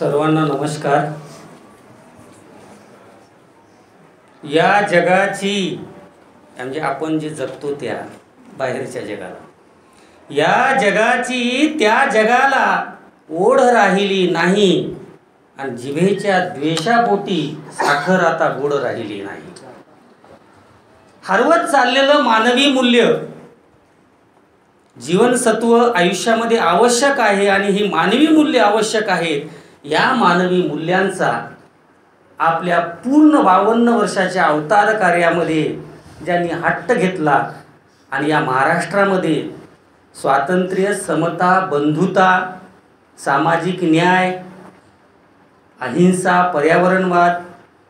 सर्वांना नमस्कार। या जगाची म्हणजे आपण जे जगतो त्या बाहेरच्या जगाला, या जगाची त्या जगाला ओढ राहिली नाही आणि जिभेच्या द्वेषापोटी साखर आता गोड राहिली नाही। हरवत चाललेलं मानवी मूल्य, जीवनसत्व आयुष्यामध्ये आवश्यक आहे आणि ही मानवी मूल्य आवश्यक आहेत। या मानवी मूल्यांचा आपल्या पूर्ण 52 वर्षाच्या अवतार कार्यामध्ये ज्यांनी हट्ट घेतला आणि या महाराष्ट्रामध्ये स्वातंत्र्य, समता, बंधुता, सामाजिक न्याय, अहिंसा, पर्यावरणवाद,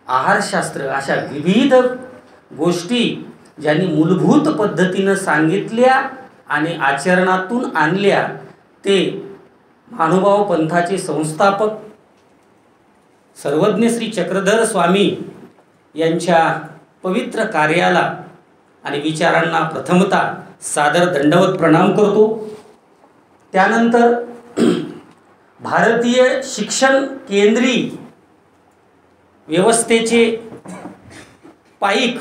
आहारशास्त्र अशा विविध गोष्टी ज्यांनी मूलभूत पद्धतीनं सांगितल्या आणि आचरणातून आणल्या, ते महानुभाव पंथाचे संस्थापक सर्वज्ञ श्री चक्रधर स्वामी यांच्या पवित्र कार्याला आणि विचारांना प्रथमतः सादर दंडवत प्रणाम करतो। त्यानंतर भारतीय शिक्षण केंद्रीय व्यवस्थेचे पाईक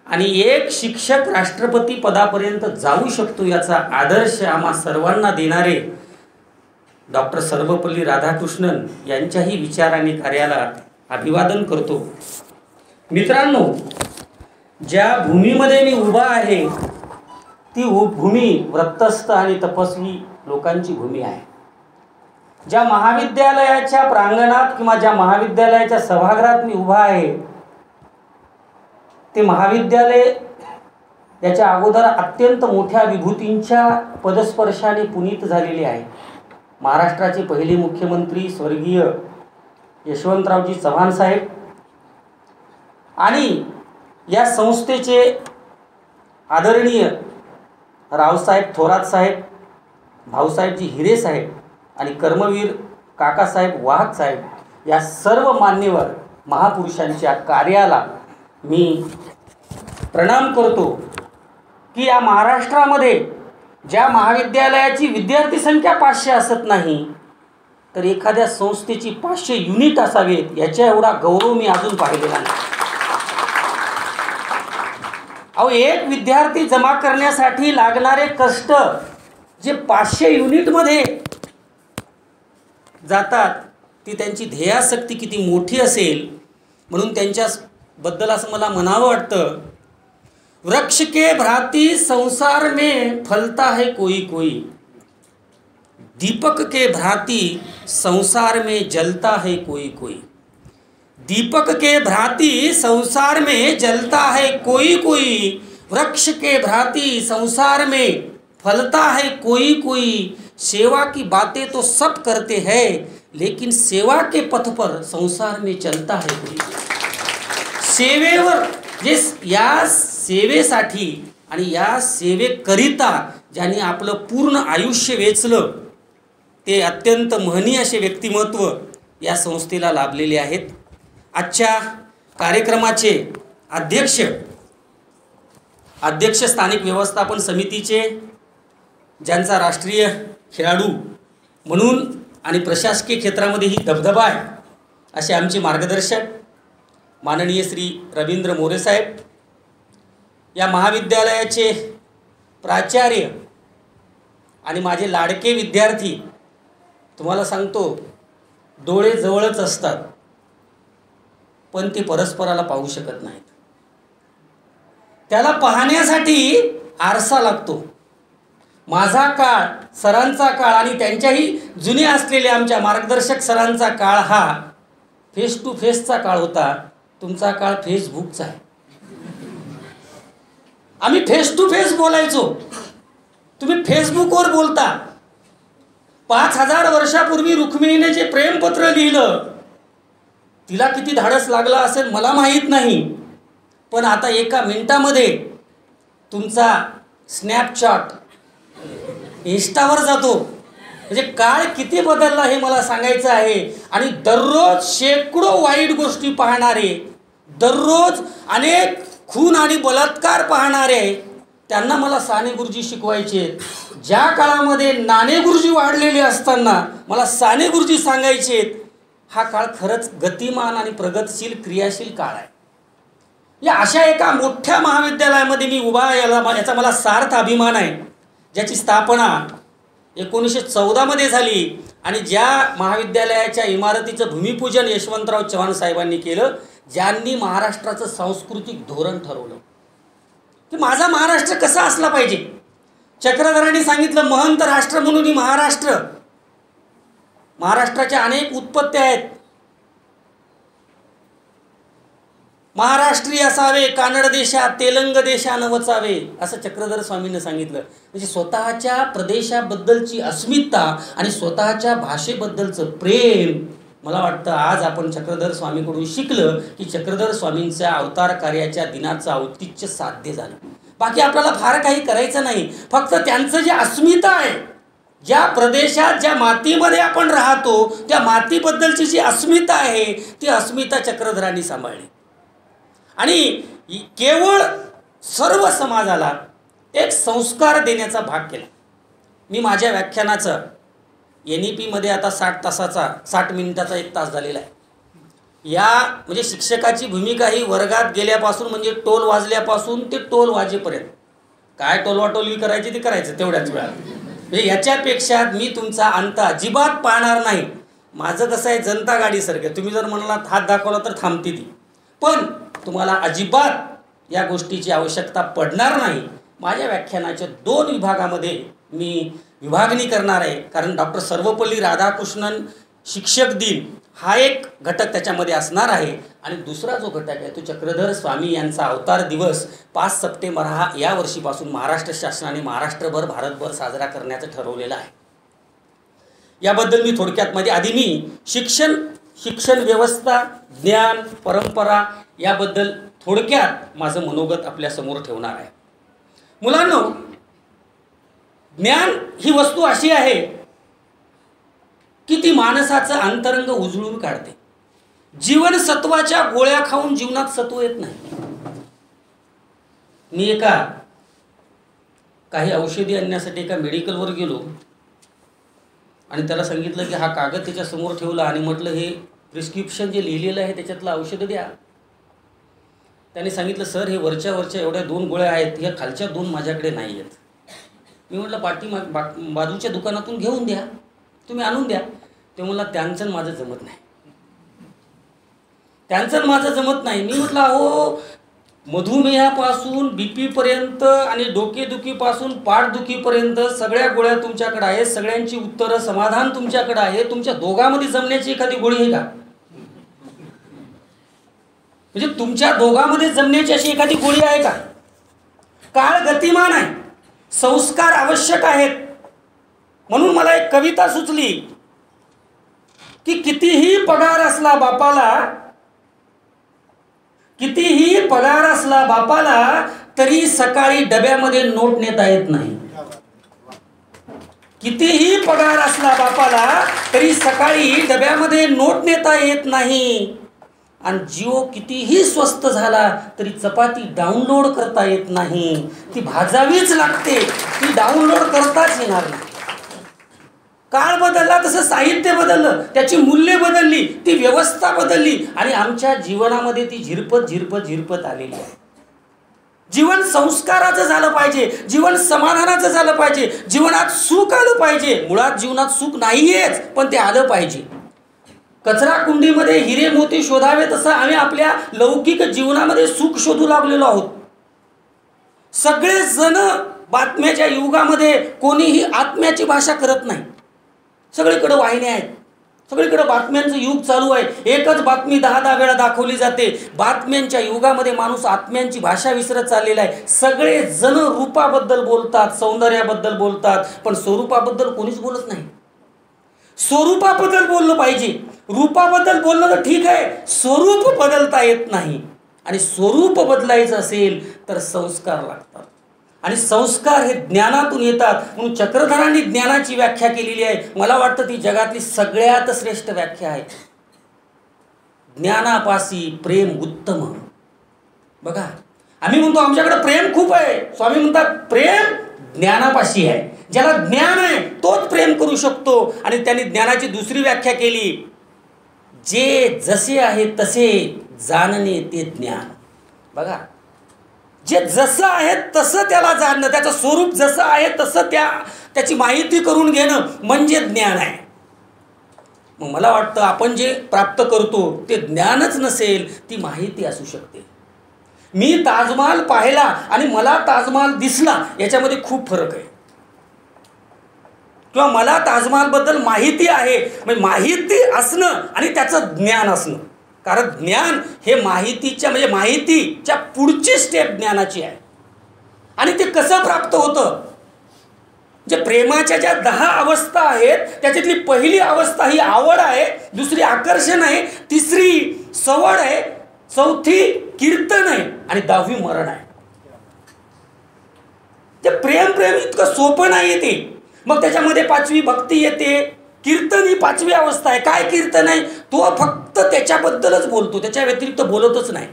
आणि एक शिक्षक राष्ट्रपती पदापर्यंत जाऊ शकतो याचा आदर्श आम्हा सर्वांना देणारे डॉक्टर सर्वपल्ली राधाकृष्णन यांच्याही विचार आणि कार्याला अभिवादन करतो। मित्रांनो, ज्या भूमीमध्ये मी उभा आहे ती भूमी व्रतस्थ आणि तपस्वी लोकांची भूमी आहे। ज्या महाविद्यालयाच्या प्रांगणात किंवा ज्या महाविद्यालयाच्या सभागृहात मी उभा आहे ते महाविद्यालय याच्या अगोदर अत्यंत मोठ्या विभूतींच्या पदस्पर्शाने पुनीत झालेले आहे। महाराष्ट्राचे पहिले मुख्यमंत्री स्वर्गीय यशवंतरावजी चव्हाण साहेब आणि या संस्थेचे आदरणीय रावसाहेब थोरात साहेब, भाऊसाहेबजी हिरे साहेब आणि कर्मवीर काकासाहेब वाहक साहेब या सर्व मान्यवर महापुरुषांच्या कार्याला मी प्रणाम करतो की या महाराष्ट्रामध्ये ज्या महाविद्यालयाची विद्यार्थी संख्या 500 असत नाही तर एखाद्या संस्थेची 500 युनिट असावेत याच्या एवढा गौरव मी अजून पाहिलेला नाही। अहो, एक विद्यार्थी जमा करण्यासाठी लागणारे कष्ट जे 500 युनिटमध्ये जातात ती त्यांची ध्येयासक्ती किती मोठी असेल। म्हणून त्यांच्याबद्दल असं मला म्हणावं वाटतं, वृक्ष के भांति संसार में फलता है कोई कोई, दीपक के भांति संसार में जलता है कोई कोई, दीपक के भांति संसार में जलता है कोई कोई, वृक्ष के भांति संसार में फलता है कोई कोई, सेवा की बातें तो सब करते हैं लेकिन सेवा के पथ पर संसार में चलता है कोई। सेवेवर जे या सेवेसाठी आणि या सेवेकरिता ज्यांनी आपलं पूर्ण आयुष्य वेचलं ते अत्यंत महनीय असे व्यक्तिमत्व या संस्थेला लाभलेले आहेत। आजच्या कार्यक्रमाचे अध्यक्ष स्थानिक व्यवस्थापन समितीचे, ज्यांचा राष्ट्रीय खेळाडू म्हणून आणि प्रशासकीय क्षेत्रामध्येही दबदबा आहे असे आमचे मार्गदर्शक माननीय श्री रवींद्र मोरे साहेब, या महाविद्यालयाचे प्राचार्य आणि माझे लाडके विद्यार्थी, तुम्हाला सांगतो डोळे जवळच असतात पण ते परस्पराला पाहू शकत नाहीत। त्याला पाहण्यासाठी आरसा लागतो। माझा काळ, सरांचा काळ आणि त्यांच्याही जुने असलेले आमच्या मार्गदर्शक सरांचा काळ हा फेस टू फेसचा काळ होता। तुमचा काळ फेसबुकचा आहे। आम्ही फेस टू फेस बोलायचो, तुम्ही फेसबुकवर बोलता। 5000 वर्षापूर्वी रुक्मिणीने जे प्रेमपत्र लिहिलं तिला किती धाडस लागला असेल मला माहीत नाही, पण आता एका मिनिटामध्ये तुमचा स्नॅपचॅट इंस्टावर जातो। म्हणजे काळ किती बदलला हे मला सांगायचं आहे। आणि दररोज शेकडो वाईट गोष्टी पाहणारे, दररोज अनेक खून आणि बलात्कार पाहणारे, त्यांना मला साने गुरुजी शिकवायचे। ज्या काळामध्ये नाणे गुरुजी वाढलेले असताना मला साने गुरुजी सांगायचे हा काळ खरंच गतिमान आणि प्रगतशील क्रियाशील काळ आहे. या अशा एका मोठ्या महाविद्यालयामध्ये मी उभा याचा मला सार्थ अभिमान आहे, ज्याची स्थापना 1914 मध्ये झाली आणि ज्या महाविद्यालयाच्या इमारतीचं भूमिपूजन यशवंतराव चव्हाण साहेबांनी केलं, ज्यांनी महाराष्ट्राचं सांस्कृतिक धोरण ठरवलं की माझा महाराष्ट्र कसा असला पाहिजे. चक्रधरांनी सांगितलं महंत राष्ट्र म्हणून महाराष्ट्र. महाराष्ट्राच्या अनेक उत्पत्त्या आहेत. महाराष्ट्रीय असावे, कानड देशा तेलंग देशा न वचावे, असं चक्रधर स्वामींनी सांगितलं. म्हणजे स्वतःच्या प्रदेशाबद्दलची अस्मिता आणि स्वतःच्या भाषेबद्दलचं प्रेम. मला वाटतं आज आपण चक्रधर स्वामीकडून शिकलं की चक्रधर स्वामींच्या अवतार कार्याच्या दिनाचं औचित्य साध्य झालं. बाकी आपल्याला फार काही करायचं नाही, फक्त त्यांचं जे अस्मिता आहे, ज्या प्रदेशात ज्या मातीमध्ये आपण राहतो त्या मातीबद्दलची जी अस्मिता आहे ती अस्मिता चक्रधरांनी सांभाळली आणि केवळ सर्व समाजाला एक संस्कार देण्याचा भाग केला. मी माझ्या व्याख्यानाचं NEP मध्ये आता 60 मिनिटाचा 1 तास झालेला आहे. या म्हणजे शिक्षकाची भूमिका ही वर्गात गेल्यापासून म्हणजे टोल वाजल्यापासून ते टोल वाजेपर्यंत काय टोलवाटोलवी करायची ती करायचं तेवढ्याच वेळात. म्हणजे याच्यापेक्षा मी तुमचा अंत अजिबात पाहणार नाही. माझं कसं आहे, जनता गाडीसारखं, तुम्ही जर म्हणालात हात दाखवला तर थांबते ती, पण तुम्हाला अजिबात या गोष्टीची आवश्यकता पडणार नाही. माझ्या व्याख्यानाच्या 2 विभागामध्ये मी विभागणी करणार आहे, कारण डॉक्टर सर्वपल्ली राधाकृष्णन शिक्षक दिन हा एक घटक त्याच्यामध्ये असणार आहे आणि दुसरा जो घटक आहे तो चक्रधर स्वामी यांचा अवतार दिवस 5 सप्टेंबर हा या वर्षीपासून महाराष्ट्र शासनाने महाराष्ट्रभर भारतभर साजरा करण्याचं ठरवलेलं आहे. याबद्दल मी थोडक्यात मध्ये आधी मी शिक्षण व्यवस्था, ज्ञान, परंपरा याबद्दल थोडक्यात माझं मनोगत आपल्यासमोर ठेवणार आहे. मुलांनो, ज्ञान ही वस्तू अशी आहे की ती माणसाचं अंतरंग उजळून काढते. जीवनसत्वाच्या गोळ्या खाऊन जीवनात सत्व येत नाही. मी काही औषधी आणण्यासाठी एका मेडिकलवर गेलो आणि त्याला सांगितलं की हा कागद त्याच्या समोर ठेवला आणि म्हटलं हे प्रिस्क्रिप्शन जे लिहिलेलं आहे त्याच्यातलं औषधं द्या. त्याने सांगितलं सर हे वरच्या एवढ्या 2 गोळ्या आहेत, ह्या खालच्या 2 माझ्याकडे नाही आहेत. मी म्हटलं बाजूच्या दुकानातून घेऊन द्या, तुम्ही आणून द्या. ते म्हणला त्यांचं माझं जमत नाही, त्यांचं माझं जमत नाही. मी म्हटलं अहो मधुमेहापासून BP पर्यंत आणि डोकेदुखीपासून पाठदुखीपर्यंत सगळ्या गोळ्या तुमच्याकडे आहेत, सगळ्यांची उत्तरं समाधान तुमच्याकडे आहे. तुमच्या दोघांमध्ये जमण्याची एखादी गोळी आहे का? म्हणजे तुमच्या दोघांमध्ये जमण्याची अशी एखादी गोळी आहे का? काळ गतिमान आहे, संस्कार आवश्यक आहेत. म्हणून मला एक कविता सुचली की कितीही पगार असला बापाला तरी सकाळी डब्यामध्ये नोट नेता येत नाही. कितीही पगार असला बापाला तरी सकाळी डब्यामध्ये नोट नेता येत नाही. आणि जिओ कितीही स्वस्त झाला तरी चपाती डाउनलोड करता येत नाही. ती भाजावीच लागते, ती डाउनलोड करताच येणार नाही. काळ बदलला तसं साहित्य बदललं, त्याची मूल्ये बदलली, ती व्यवस्था बदलली आणि आमच्या जीवनामध्ये ती झिरपत आलेली आहे. जीवन संस्काराचं झालं पाहिजे, जीवन समाधानाचं झालं पाहिजे, जीवनात सुख आलं पाहिजे. मुळात जीवनात सुख नाहीयेच, पण ते आलं पाहिजे. कचरा कुंडीमध्ये हिरे मोती शोधावे तसं आम्ही आपल्या लौकिक जीवनामध्ये सुख शोधू लागलेलो आहोत. सगळेजण बातम्याच्या युगामध्ये कोणीही आत्म्याची भाषा करत नाही. सगळीकडे वाहिन्या आहेत, सगळीकडे बातम्यांचं युग चालू आहे. एकच बातमी 10 वेळा दाखवली जाते. बातम्यांच्या युगामध्ये माणूस आत्म्यांची भाषा विसरत चाललेला आहे. सगळे जण रूपाबद्दल बोलतात, सौंदर्याबद्दल बोलतात, पण स्वरूपाबद्दल कोणीच बोलत नाही. स्वरूपाबद्दल बोललं पाहिजे, रूपाबद्दल बोललं तर ठीक आहे, स्वरूप बदलता येत नाही. आणि स्वरूप बदलायचं असेल तर संस्कार लागतात आणि संस्कार हे ज्ञानातून येतात. म्हणून चक्रधरांनी ज्ञानाची व्याख्या केलेली आहे. मला वाटतं ती जगातली सगळ्यात श्रेष्ठ व्याख्या आहे. ज्ञानापासी प्रेम उत्तम. बघा, आम्ही म्हणतो आमच्याकडे प्रेम खूप आहे, स्वामी म्हणतात प्रेम ज्ञानापाशी आहे. ज्याला ज्ञान आहे तोच प्रेम करू शकतो. आणि त्यांनी ज्ञानाची दुसरी व्याख्या केली, जे जसे आहे तसे जाणणे ते ज्ञान. बघा, जे जसं आहे तसं त्याला जाणणं, त्याचं स्वरूप जसं आहे तसं त्याची माहिती करून घेणं म्हणजे ज्ञान आहे. मग मला वाटतं आपण जे प्राप्त करतो ते ज्ञानच नसेल, ती माहिती असू शकते. मी ताजमहाल पाहिला आणि मला ताजमहाल दिसला याच्यामध्ये खूप फरक आहे. किंवा मला ताजमहालबद्दल माहिती आहे, म्हणजे माहिती असणं आणि त्याचं ज्ञान असणं. कारण ज्ञान हे माहितीच्या पुढची स्टेप ज्ञानाची आहे. आणि ते कसं प्राप्त होतं? जे प्रेमाच्या ज्या 10 अवस्था आहेत त्याच्यातली पहिली अवस्था ही आवड आहे, दुसरी आकर्षण आहे, तिसरी सवड आहे, चौथी कीर्तन आहे आणि 10वी मरण आहे. ते प्रेम इतकं सोपं नाही ते. मग त्याच्यामध्ये 5वी भक्ती येते. कीर्तन ही 5वी अवस्था आहे. काय कीर्तन आहे? तो फक्त त्याच्याबद्दलच बोलतो, त्याच्या व्यतिरिक्त बोलतच नाही.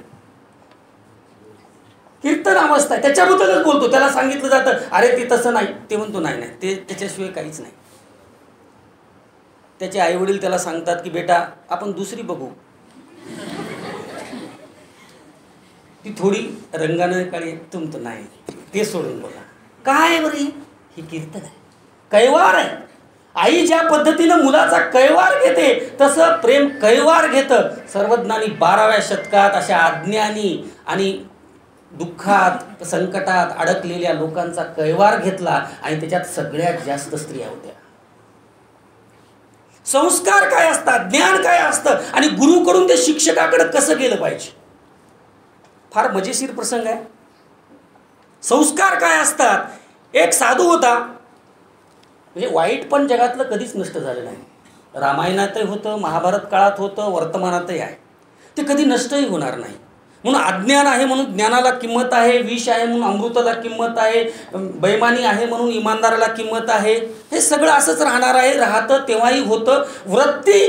कीर्तन अवस्था आहे, त्याच्याबद्दलच बोलतो. त्याला सांगितलं जातं अरे ते तसं नाही, ते म्हणतो नाही नाही, ते त्याच्याशिवाय काहीच नाही. त्याचे आईवडील त्याला सांगतात की बेटा आपण दुसरी बघू, ती थोडी रंगाने काळी, तुमतो नाही, ते सोडून बघा. काय बरी ही कीर्तन आहे, कैवार आहे. आई ज्या पद्धतीनं मुलाचा कैवार घेते तसं प्रेम कैवार घेतं. सर्वज्ञांनी 12व्या शतकात अशा अज्ञानी आणि दुःखात संकटात अडकलेल्या लोकांचा कैवार घेतला आणि त्याच्यात सगळ्यात जास्त स्त्रिया होत्या. संस्कार काय असतात, ज्ञान काय असतं आणि गुरुकडून ते शिक्षकाकडे कसं गेलं पाहिजे. फार मजेशीर प्रसंग आहे. संस्कार काय असतात. एक साधू होता, म्हणजे वाईट पण जगातलं कधीच नष्ट झालं नाही. रामायणातही होतं, महाभारत काळात होतं, वर्तमानातही आहे. ते कधी नष्टही होणार नाही. म्हणून अज्ञान आहे म्हणून ज्ञानाला किंमत आहे, विष आहे म्हणून अमृताला किंमत आहे, बैमानी आहे म्हणून इमानदाराला किंमत आहे. हे सगळं असंच राहणार आहे, राहतं, तेव्हाही होतं. वृत्ती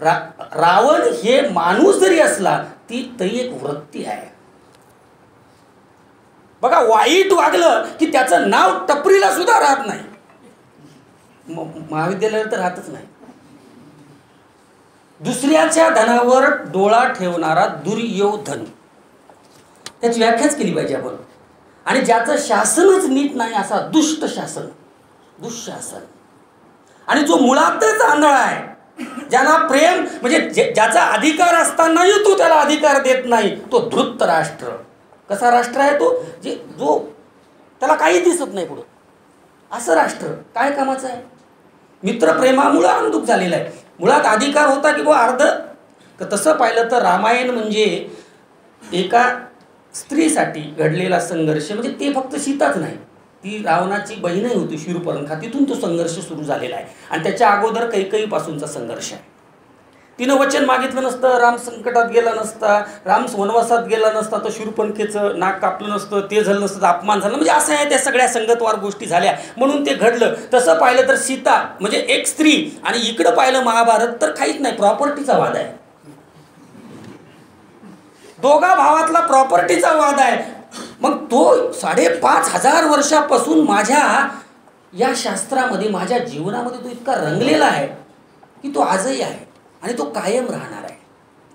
रावण हे माणूस जरी असला ती तरी एक वृत्ती आहे. बघा, वाईट वागलं की त्याचं नाव टपरीला सुद्धा राहत नाही, महाविद्यालयात तर राहतच नाही. दुसऱ्याच्या धनावर डोळा ठेवणारा दुर्योधन, त्याची व्याख्याच केली पाहिजे आपण. आणि ज्याचं शासनच नीट नाही असा दुष्ट शासन, दुःशासन. आणि जो मुळातच आंधळा आहे, ज्याला प्रेम म्हणजे ज्याचा अधिकार असतानाही तो त्याला अधिकार देत नाही, तो धृतराष्ट्र. कसा राष्ट्र आहे तो? जो त्याला काही दिसत नाही पुढं, असं राष्ट्र काय कामाचं आहे? मित्रप्रेमामुळं अंधुक झालेलं आहे. मुळात अधिकार होता की बुवा अर्ध. तसं पाहिलं तर रामायण म्हणजे एका स्त्रीसाठी घडलेला संघर्ष. म्हणजे ते फक्त सीताच नाही, ती रावणाची बहीणही होती शूर्पणखा. तिथून तो संघर्ष सुरू झालेला आहे. आणि त्याच्या अगोदर कैकेयीपासूनचा संघर्ष आहे. तिनं वचन मागितलं नसतं, राम संकटात गेला नसता, राम वनवासात गेला नसता, तर शूर्पणखेचं नाक कापलं नसतं, ते झालं नसतं, अपमान झालं. म्हणजे असं आहे, त्या सगळ्या संगतवार गोष्टी झाल्या म्हणून ते घडलं. तसं पाहिलं तर सीता म्हणजे एक स्त्री, आणि इकडं पाहिलं महाभारत तर काहीच नाही, प्रॉपर्टीचा वाद आहे. दोघा भावातला प्रॉपर्टीचा वाद आहे. मग तो 5,500 वर्षापासून माझ्या या शास्त्रामध्ये, माझ्या जीवनामध्ये तो इतका रंगलेला आहे की तो आजही आहे आणि तो कायम राहणार आहे,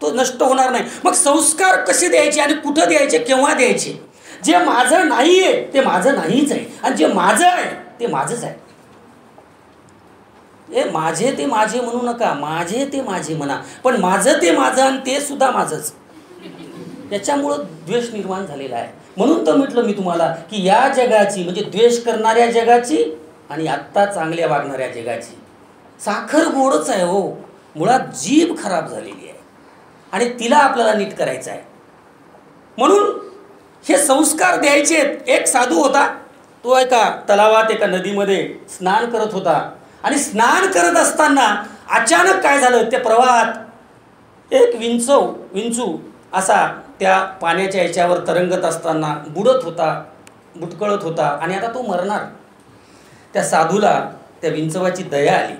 तो नष्ट होणार नाही. मग संस्कार कसे द्यायचे आणि कुठं द्यायचे, केव्हा द्यायचे? जे माझं नाही आहे ते माझं नाहीच आहे, आणि जे माझं आहे ते माझंच आहे. हे माझे ते माझे म्हणू नका, माझे ते माझे म्हणा. पण माझं ते माझं आणि ते सुद्धा माझंच. त्याच्यामुळं द्वेष निर्माण झालेला आहे. म्हणून तर म्हटलं मी तुम्हाला की या जगाची म्हणजे द्वेष करणाऱ्या जगाची आणि आत्ता चांगल्या वागणाऱ्या जगाची साखर गोडच आहे हो. मुळात जीभ खराब झालेली आहे आणि तिला आपल्याला नीट करायचं आहे. म्हणून हे संस्कार द्यायचे. एक साधू होता, तो एका तलावात एका नदीमध्ये स्नान करत होता. आणि स्नान करत असताना अचानक काय झालं, त्या प्रवाहात एक विंचू असा त्या पाण्याच्या याच्यावर तरंगत असताना बुडत होता, बुटकळत होता आणि आता तो मरणार. त्या साधूला त्या विंचवाची दया आली.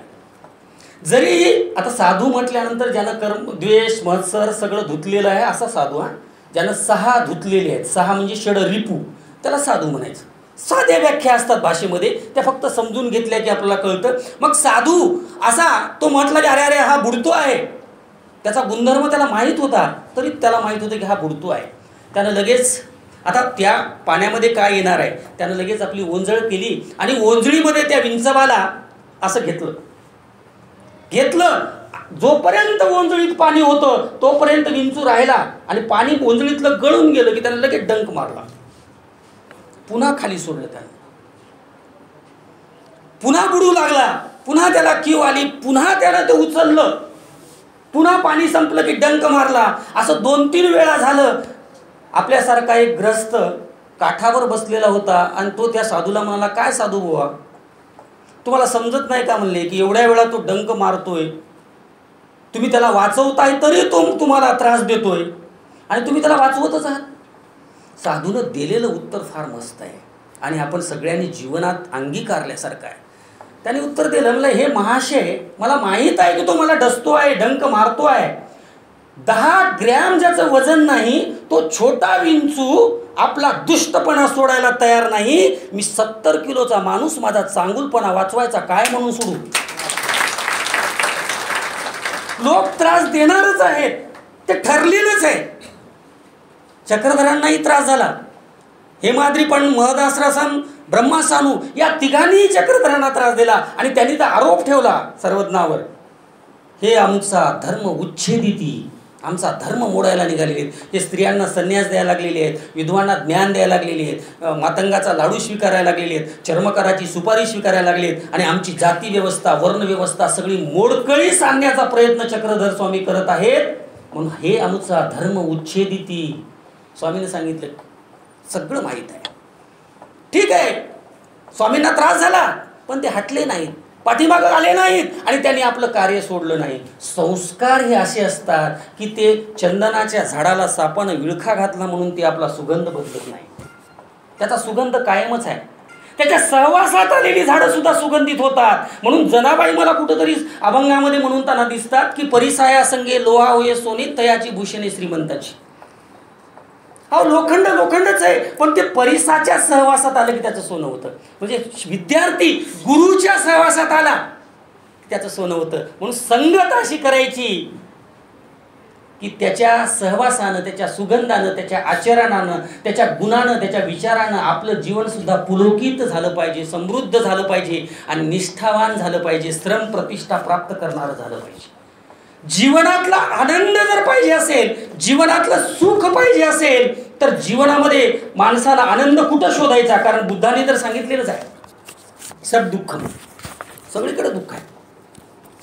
जरी आता साधू म्हटल्यानंतर ज्यानं कर्म द्वेष मत्सर सगळं धुतलेलं आहे असा साधू, ज्यानं 6 धुतलेले आहेत, 6 म्हणजे षड रिपू, त्याला साधू म्हणायचं. साध्या व्याख्या असतात भाषेमध्ये, त्या फक्त समजून घेतल्या की आपल्याला कळतं. मग साधू असा तो म्हटला की अरे अरे हा बुडतो आहे, त्याचा गुणधर्म त्याला माहीत होता, तरी त्याला माहीत होतं की हा बुडतो आहे. त्यानं लगेच आता त्या पाण्यामध्ये काय येणार आहे, त्यानं लगेच आपली ओंजळ केली आणि ओंजळीमध्ये त्या विंचवाला असं घेतलं. जोपर्यंत ओंजळीत पाणी होतं तोपर्यंत विंचू राहिला आणि पाणी ओंजळीतलं गळून गेलं की त्यानं लगेच डंक मारला. पुन्हा खाली सोडलं त्यानं, पुन्हा बुडू लागला, पुन्हा त्याला कीव आली, पुन्हा त्यानं ते उचललं, पुन्हा पाणी संपलं की डंक मारला. असं 2-3 वेळा झालं. आपल्यासारखा एक ग्रस्त काठावर बसलेला होता आणि तो त्या साधूला म्हणाला, काय साधू बुवा, तुम्हाला समजत नाही का म्हणले की एवढ्या वेळा तो डंक मारतोय, तुम्ही त्याला वाचवताय तरी तो तुम्हाला त्रास देतोय आणि तुम्ही त्याला वाचवतच आहात. साधूनं दिलेलं उत्तर फार मस्त आहे आणि आपण सगळ्यांनी जीवनात अंगीकारल्यासारखं आहे. त्याने उत्तर दिलं, म्हणलं हे महाशय, मला माहीत आहे की तो मला डसतो आहे, डंक मारतो आहे. 10 ग्रॅम ज्याचं वजन नाही तो छोटा विंचू आपला दुष्टपणा सोडायला तयार नाही. मी 70 किलोचा माणूस माझा चांगुलपणा वाचवायचा काय म्हणून सोडू? लोक त्रास देणारच आहेत, ते ठरलेलंच आहे. चक्रधरांनाही त्रास झाला. हेमाद्री पण, महदासरासन, ब्रह्मासानू या तिघांनी चक्रधरांना त्रास दिला आणि त्यांनी तर आरोप ठेवला सर्वज्ञावर, हे आमचा धर्म उच्छेदिती, आमचा धर्म मोडायला निघालेले आहेत, हे स्त्रियांना संन्यास द्यायला लागलेले आहेत, विधवांना ज्ञान द्यायला लागलेले आहेत, मातंगाचा लाडू स्वीकारायला लागलेले आहेत, चर्मकाराची सुपारी स्वीकारायला लागली आहेत आणि आमची जाती व्यवस्था, वर्ण व्यवस्था सगळी मोडकळीस आणण्याचा प्रयत्न चक्रधर स्वामी करत आहेत. म्हणून हे आमचा धर्म उच्छेदिती. स्वामीने सांगितलं, सगळं माहीत आहे, ठीक आहे. स्वामींना त्रास झाला पण ते हटले नाहीत, पाठीमागं आले नाहीत आणि त्यांनी आपलं कार्य सोडलं नाही. संस्कार हे असे असतात की ते चंदनाच्या झाडाला सापानं विळखा घातला म्हणून ते आपला सुगंध बदलत नाही, त्याचा सुगंध कायमच आहे. त्याच्या सहवासात आलेली झाडं सुद्धा सुगंधित होतात. म्हणून जनाबाई मला कुठंतरी अभंगामध्ये म्हणून दिसतात की परिसाया संगे लोहा होये सोने, तयाची भूषणे श्रीमंताची. अहो लोखंड लोखंडच आहे, पण ते परिसाच्या सहवासात आलं की त्याचं सोनं होतं. म्हणजे विद्यार्थी गुरुच्या सहवासात आला त्याचं सोनं होतं. म्हणून संगत अशी करायची की त्याच्या सहवासानं, त्याच्या सुगंधानं, त्याच्या आचरणानं, त्याच्या गुणानं, त्याच्या विचारानं आपलं जीवनसुद्धा पुलकित झालं पाहिजे, समृद्ध झालं पाहिजे आणि निष्ठावान झालं पाहिजे, श्रम प्रतिष्ठा प्राप्त करणारं झालं पाहिजे. जीवनातला आनंद जर पाहिजे असेल, जीवनातलं सुख पाहिजे असेल, तर जीवनामध्ये माणसाला आनंद कुठं शोधायचा? कारण बुद्धाने तर सांगितलेलंच आहे, सब दुःख, सगळीकडे दुःख आहे.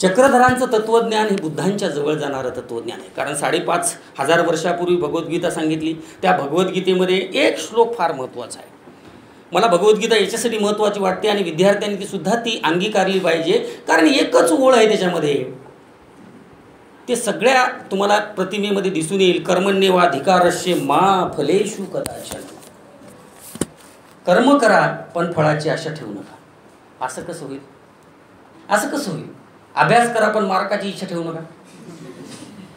चक्रधरांचं तत्वज्ञान हे बुद्धांच्या जवळ जाणारं तत्वज्ञान आहे. कारण 5,500 वर्षापूर्वी भगवद्गीता सांगितली. त्या भगवद्गीतेमध्ये एक श्लोक फार महत्त्वाचा आहे. मला भगवद्गीता याच्यासाठी महत्त्वाची वाटते आणि विद्यार्थ्यांनी ती अंगीकारली पाहिजे. कारण एकच ओळ आहे त्याच्यामध्ये, ते सगळ्या तुम्हाला प्रतिमेमध्ये दिसून येईल. कर्मण्येवाधिकारस्य मा फलेषु कदाचन. कर्म करा पण फळाची आशा ठेवू नका. असं कसं होईल? असं कसं होईल? अभ्यास करा पण मार्काची इच्छा ठेवू नका.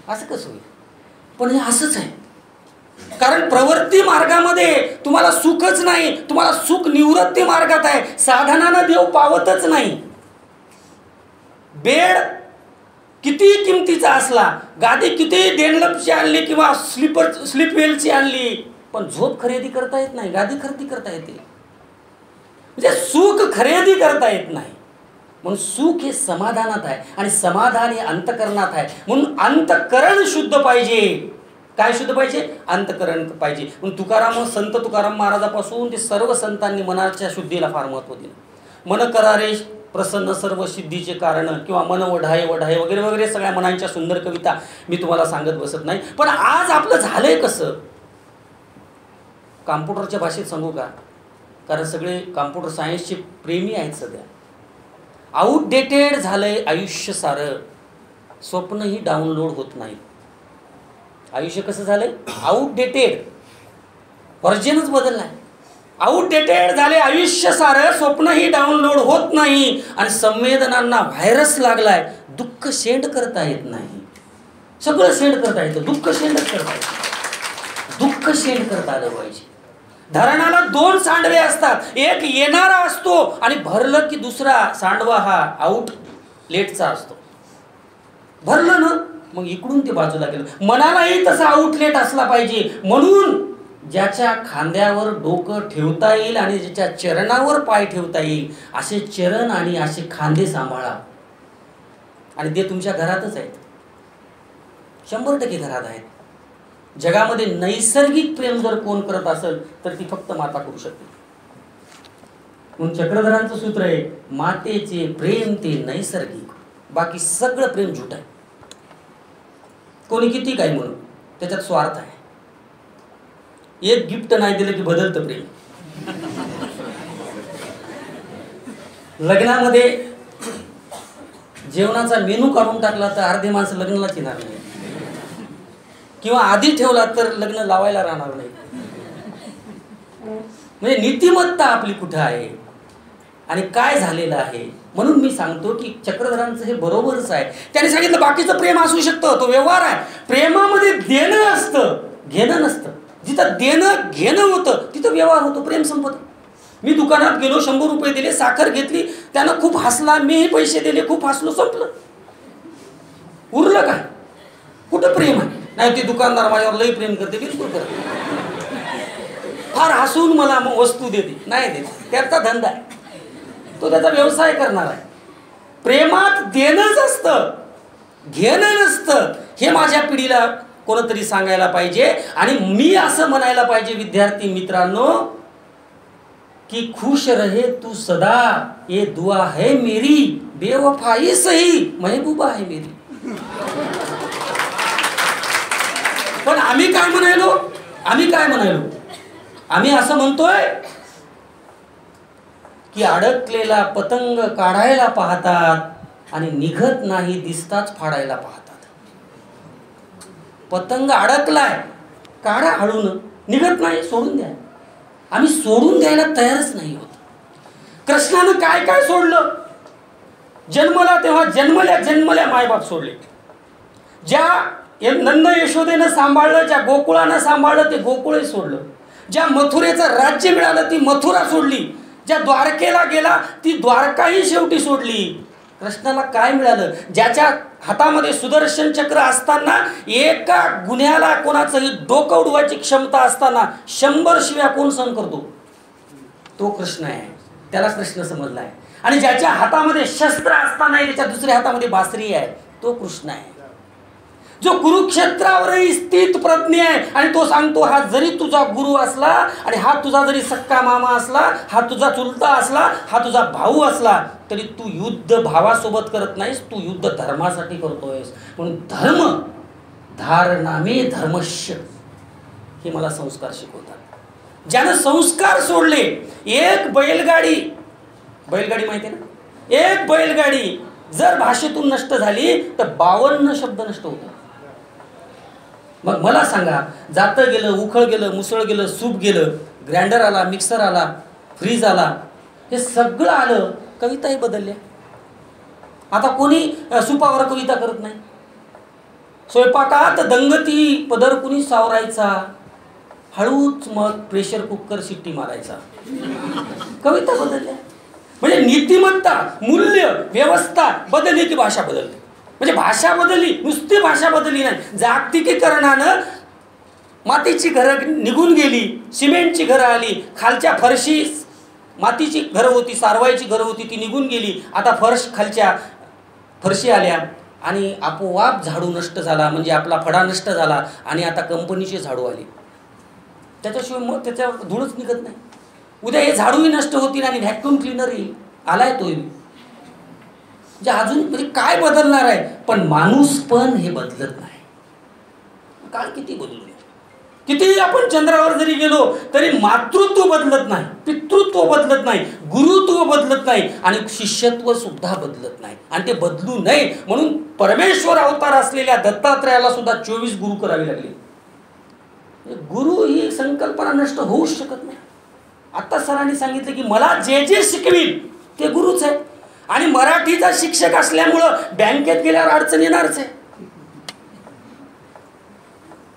असं कसं होईल? पण हे असंच आहे. कारण प्रवृत्ती मार्गामध्ये तुम्हाला सुखच नाही, तुम्हाला सुख निवृत्ती मार्गात आहे. साधनानं देव पावतच नाही. बेड किती किमतीचा असला, गादी किती डेनलपची आणली किंवा स्लीपवेलची आणली, पण झोप खरेदी करता येत नाही, गादी खरेदी करता येते. म्हणजे सुख खरेदी करता येत नाही. म्हणून सुख हे समाधानात आहे आणि समाधान हे अंतकरणात आहे. म्हणून अंतकरण शुद्ध पाहिजे. काय शुद्ध पाहिजे? अंतकरण पाहिजे. म्हणून संत तुकाराम महाराजापासून ते सर्व संतांनी मनाच्या शुद्धीला फार महत्त्व दिलं. मन करारे प्रसन्न सर्व सिद्धीचे कारण किंवा मन वढाये वढाये वगैरे वगैरे सगळ्या मनांच्या सुंदर कविता मी तुम्हाला सांगत बसत नाही. पण आज आपलं झालंय कसं? कॉम्प्युटरच्या भाषेत सांगू का? कारण सगळे कॉम्प्युटर सायन्सचे प्रेमी आहेत सध्या. आउटडेटेड झालंय आयुष्य सारं, स्वप्नही डाउनलोड होत नाही. आयुष्य कसं झालंय? आउटडेटेड, व्हर्जनच बदललाय. आउटडेटेड झाले आयुष्य सारं, स्वप्नही डाउनलोड होत नाही आणि संवेदनांना व्हायरस लागलाय. दुःख सेंड करता येत नाही. सगळं सेंड करता येतं, दुःख सेंडच करता येतं. दुःख सेंड करता आलं पाहिजे. धरणाला 2 सांडवे असतात, एक येणारा असतो आणि भरलं की दुसरा सांडवा हा आउटलेटचा असतो. भरलं ना मग इकडून ते बाजूला गेलं. मनालाही तसा आउटलेट असला पाहिजे. म्हणून ज्याच्या खांद्यावर डोकं ठेवता येईल आणि ज्याच्या चरणावर पाय ठेवता येईल असे चरण आणि असे खांदे सांभाळा. आणि ते तुमच्या घरातच आहेत, 100% घरात आहेत. जगामध्ये नैसर्गिक प्रेम जर कोण करत असेल तर ती फक्त माता करू शकते. म्हणून चक्रधरांचं सूत्र आहे, मातेचे प्रेम ते नैसर्गिक, बाकी सगळं प्रेम झूट आहे. कोणी किती काय म्हणून, त्याच्यात स्वार्थ आहे. एक गिफ्ट नाही दिलं की बदलतं प्रेम. लग्नामध्ये जेवणाचा मेनू काढून टाकला तर अर्धे माणसं लग्नालाच येणार नाही, किंवा आधी ठेवला तर लग्न लावायला राहणार नाही. म्हणजे नीतिमत्ता आपली कुठं आहे आणि काय झालेलं आहे. म्हणून मी सांगतो की चक्रधरांचं हे बरोबरच आहे. त्याने सांगितलं बाकीचं प्रेम असू शकतं, तो व्यवहार आहे. प्रेमामध्ये देणं असतं, घेणं नसतं. जिथं देणं घेणं होतं तिथं व्यवहार होतो, प्रेम संपत. मी दुकानात गेलो, 100 रुपये दिले, साखर घेतली, त्यानं खूप हसला, मीही पैसे दिले, खूप हसलो, संपलं. उरलं काय? कुठं प्रेम आहे? नाही, ते दुकानदार माझ्यावर लई प्रेम करते, बिलकुल करते, फार हसून मला वस्तू देते, नाही देते, त्याचा धंदा आहे, तो त्याचा व्यवसाय करणार आहे. प्रेमात देणंच असतं, घेणं नसतं. हे माझ्या पिढीला कोणतरी सांगायला पाहिजे. आणि मी असं म्हणायला पाहिजे विद्यार्थी मित्रांनो कि खुश रहे तू सदा, ये दुआ है मेरी, बेवफाई सही महबूबा है मेरी. पण आम्ही काय म्हणायलो, आम्ही असं म्हणतोय की अडकलेला पतंग काढायला पाहतात आणि निघत नाही दिसताच फाडायला पाहतात. पतंग अडकलाय, काढा हळून, निघत नाही, सोडून द्या. आम्ही सोडून द्यायला तयारच नाही होत. कृष्णानं काय काय सोडलं? जन्मला तेव्हा जन्मल्या मायबाप सोडले. ज्या नंद यशोदेनं सांभाळलं, ज्या गोकुळानं सांभाळलं ते गोकुळही सोडलं. ज्या मथुरेचं राज्य मिळालं ती मथुरा सोडली. ज्या द्वारकेला गेला ती द्वारकाही शेवटी सोडली. कृष्णाला काय मिळालं? ज्याच्या हातामध्ये सुदर्शन चक्र असताना, एका गुन्ह्याला कोणाचंही डोकं उडवायची क्षमता असताना 100 शिव्या कोण सहन करतो? तो कृष्ण आहे. त्याला कृष्ण समजला आहे. आणि ज्याच्या हातामध्ये शस्त्र असताना त्याच्या दुसऱ्या हातामध्ये बासरी आहे, तो कृष्ण आहे. जो कुरुक्षेत्रावरही स्थित प्रज्ञ आहे आणि तो सांगतो, हा जरी तुझा गुरु असला आणि हा तुझा जरी सक्का मामा असला, हा तुझा चुलता असला, हा तुझा भाऊ असला, तरी तू युद्ध भावासोबत करत नाहीस, तू युद्ध धर्मासाठी करतोयस. म्हणून धर्म धारणामे धर्मश्य, हे मला संस्कार शिकवतात. ज्यानं संस्कार सोडले, एक बैलगाडी माहिती आहे ना, एक बैलगाडी जर भाषेतून नष्ट झाली तर 52 शब्द नष्ट होतात. मग मला सांगा, जातं गेलं, उखळ गेलं, मुसळ गेलं, सूप गेलं, ग्राइंडर आला, मिक्सर आला, फ्रीज आला, हे सगळं आलं, कविताही बदलल्या. आता कोणी सुपावर कविता करत नाही. स्वयंपाकात दंगती पदर कुणी सावरायचा, हळूच मग प्रेशर कुकर शिट्टी मारायचा. कविता बदलल्या. म्हणजे नीतिमत्ता, मूल्य, व्यवस्था बदलली की भाषा बदलली. म्हणजे भाषा बदलली, नुसती भाषा बदलली नाही. जागतिकीकरणानं मातीची घरं निघून गेली, सिमेंटची घरं आली, खालच्या फरशी मातीची घरं होती, सारवायची घरं होती, ती निघून गेली. आता खालच्या फरशी आल्या आणि आपोआप झाडू नष्ट झाला, म्हणजे आपला फडा नष्ट झाला आणि आता कंपनीचे झाडू आले. त्याच्याशिवाय मग त्याच्यावर धूळच निघत नाही. उद्या हे झाडूही नष्ट होतील आणि व्हॅक्यूम क्लीनरही आलाय, तोही. म्हणजे अजून म्हणजे काय बदलणार आहे? पण माणूस पण हे बदलत नाही. काळ किती बदलू दे, किती आपण चंद्रावर जरी गेलो तरी मातृत्व बदलत नाही, पितृत्व बदलत नाही, गुरुत्व बदलत नाही आणि शिष्यत्व सुद्धा बदलत नाही. आणि ते बदलू नये म्हणून परमेश्वर अवतार असलेल्या दत्तात्रयाला सुद्धा 24 गुरु करावे लागले. गुरु ही संकल्पना नष्ट होऊच शकत नाही. आता सरांनी सांगितलं की मला जे जे शिकवील ते गुरुच आहे. आणि मराठीचा शिक्षक असल्यामुळं बँकेत गेल्यावर अडचण येणारच आहे.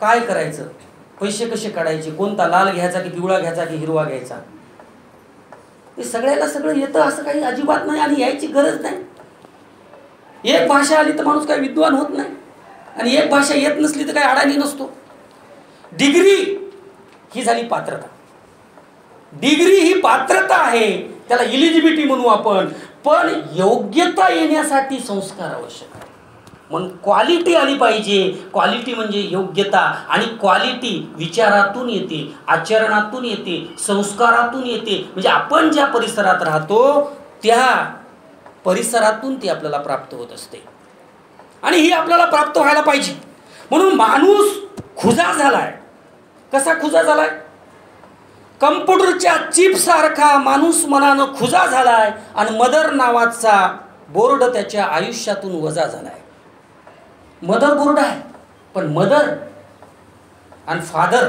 काय करायचं, पैसे कसे काढायचे, कोणता लाल घ्यायचा की पिवळा घ्यायचा की हिरवा घ्यायचा, ते सगळ्याला सगळं येतं असं काही अजिबात नाही आणि यायची गरज नाही. एक भाषा आली तर माणूस काही विद्वान होत नाही. आणि एक भाषा येत नसली तर काही अडाणी नसतो. डिग्री ही झाली पात्रता. डिग्री ही पात्रता आहे, त्याला इलिजिबिलिटी म्हणू आपण. पण योग्यता येण्यासाठी संस्कार आवश्यक आहे. म्हणून क्वालिटी आली पाहिजे. क्वालिटी म्हणजे योग्यता, आणि क्वालिटी विचारातून येते, आचरणातून येते, संस्कारातून येते. म्हणजे आपण ज्या परिसरात राहतो त्या परिसरातून ती आपल्याला प्राप्त होत असते, आणि ही आपल्याला प्राप्त व्हायला पाहिजे. म्हणून माणूस खुजा झालाय. कसा खुजा झालाय? कम्प्युटरच्या चिप सारखा माणूस मनानं खुजा झालाय, आणि मदर नावाचा बोर्ड त्याच्या आयुष्यातून वजा झालाय. मदर बोर्ड आहे, पण मदर आणि फादर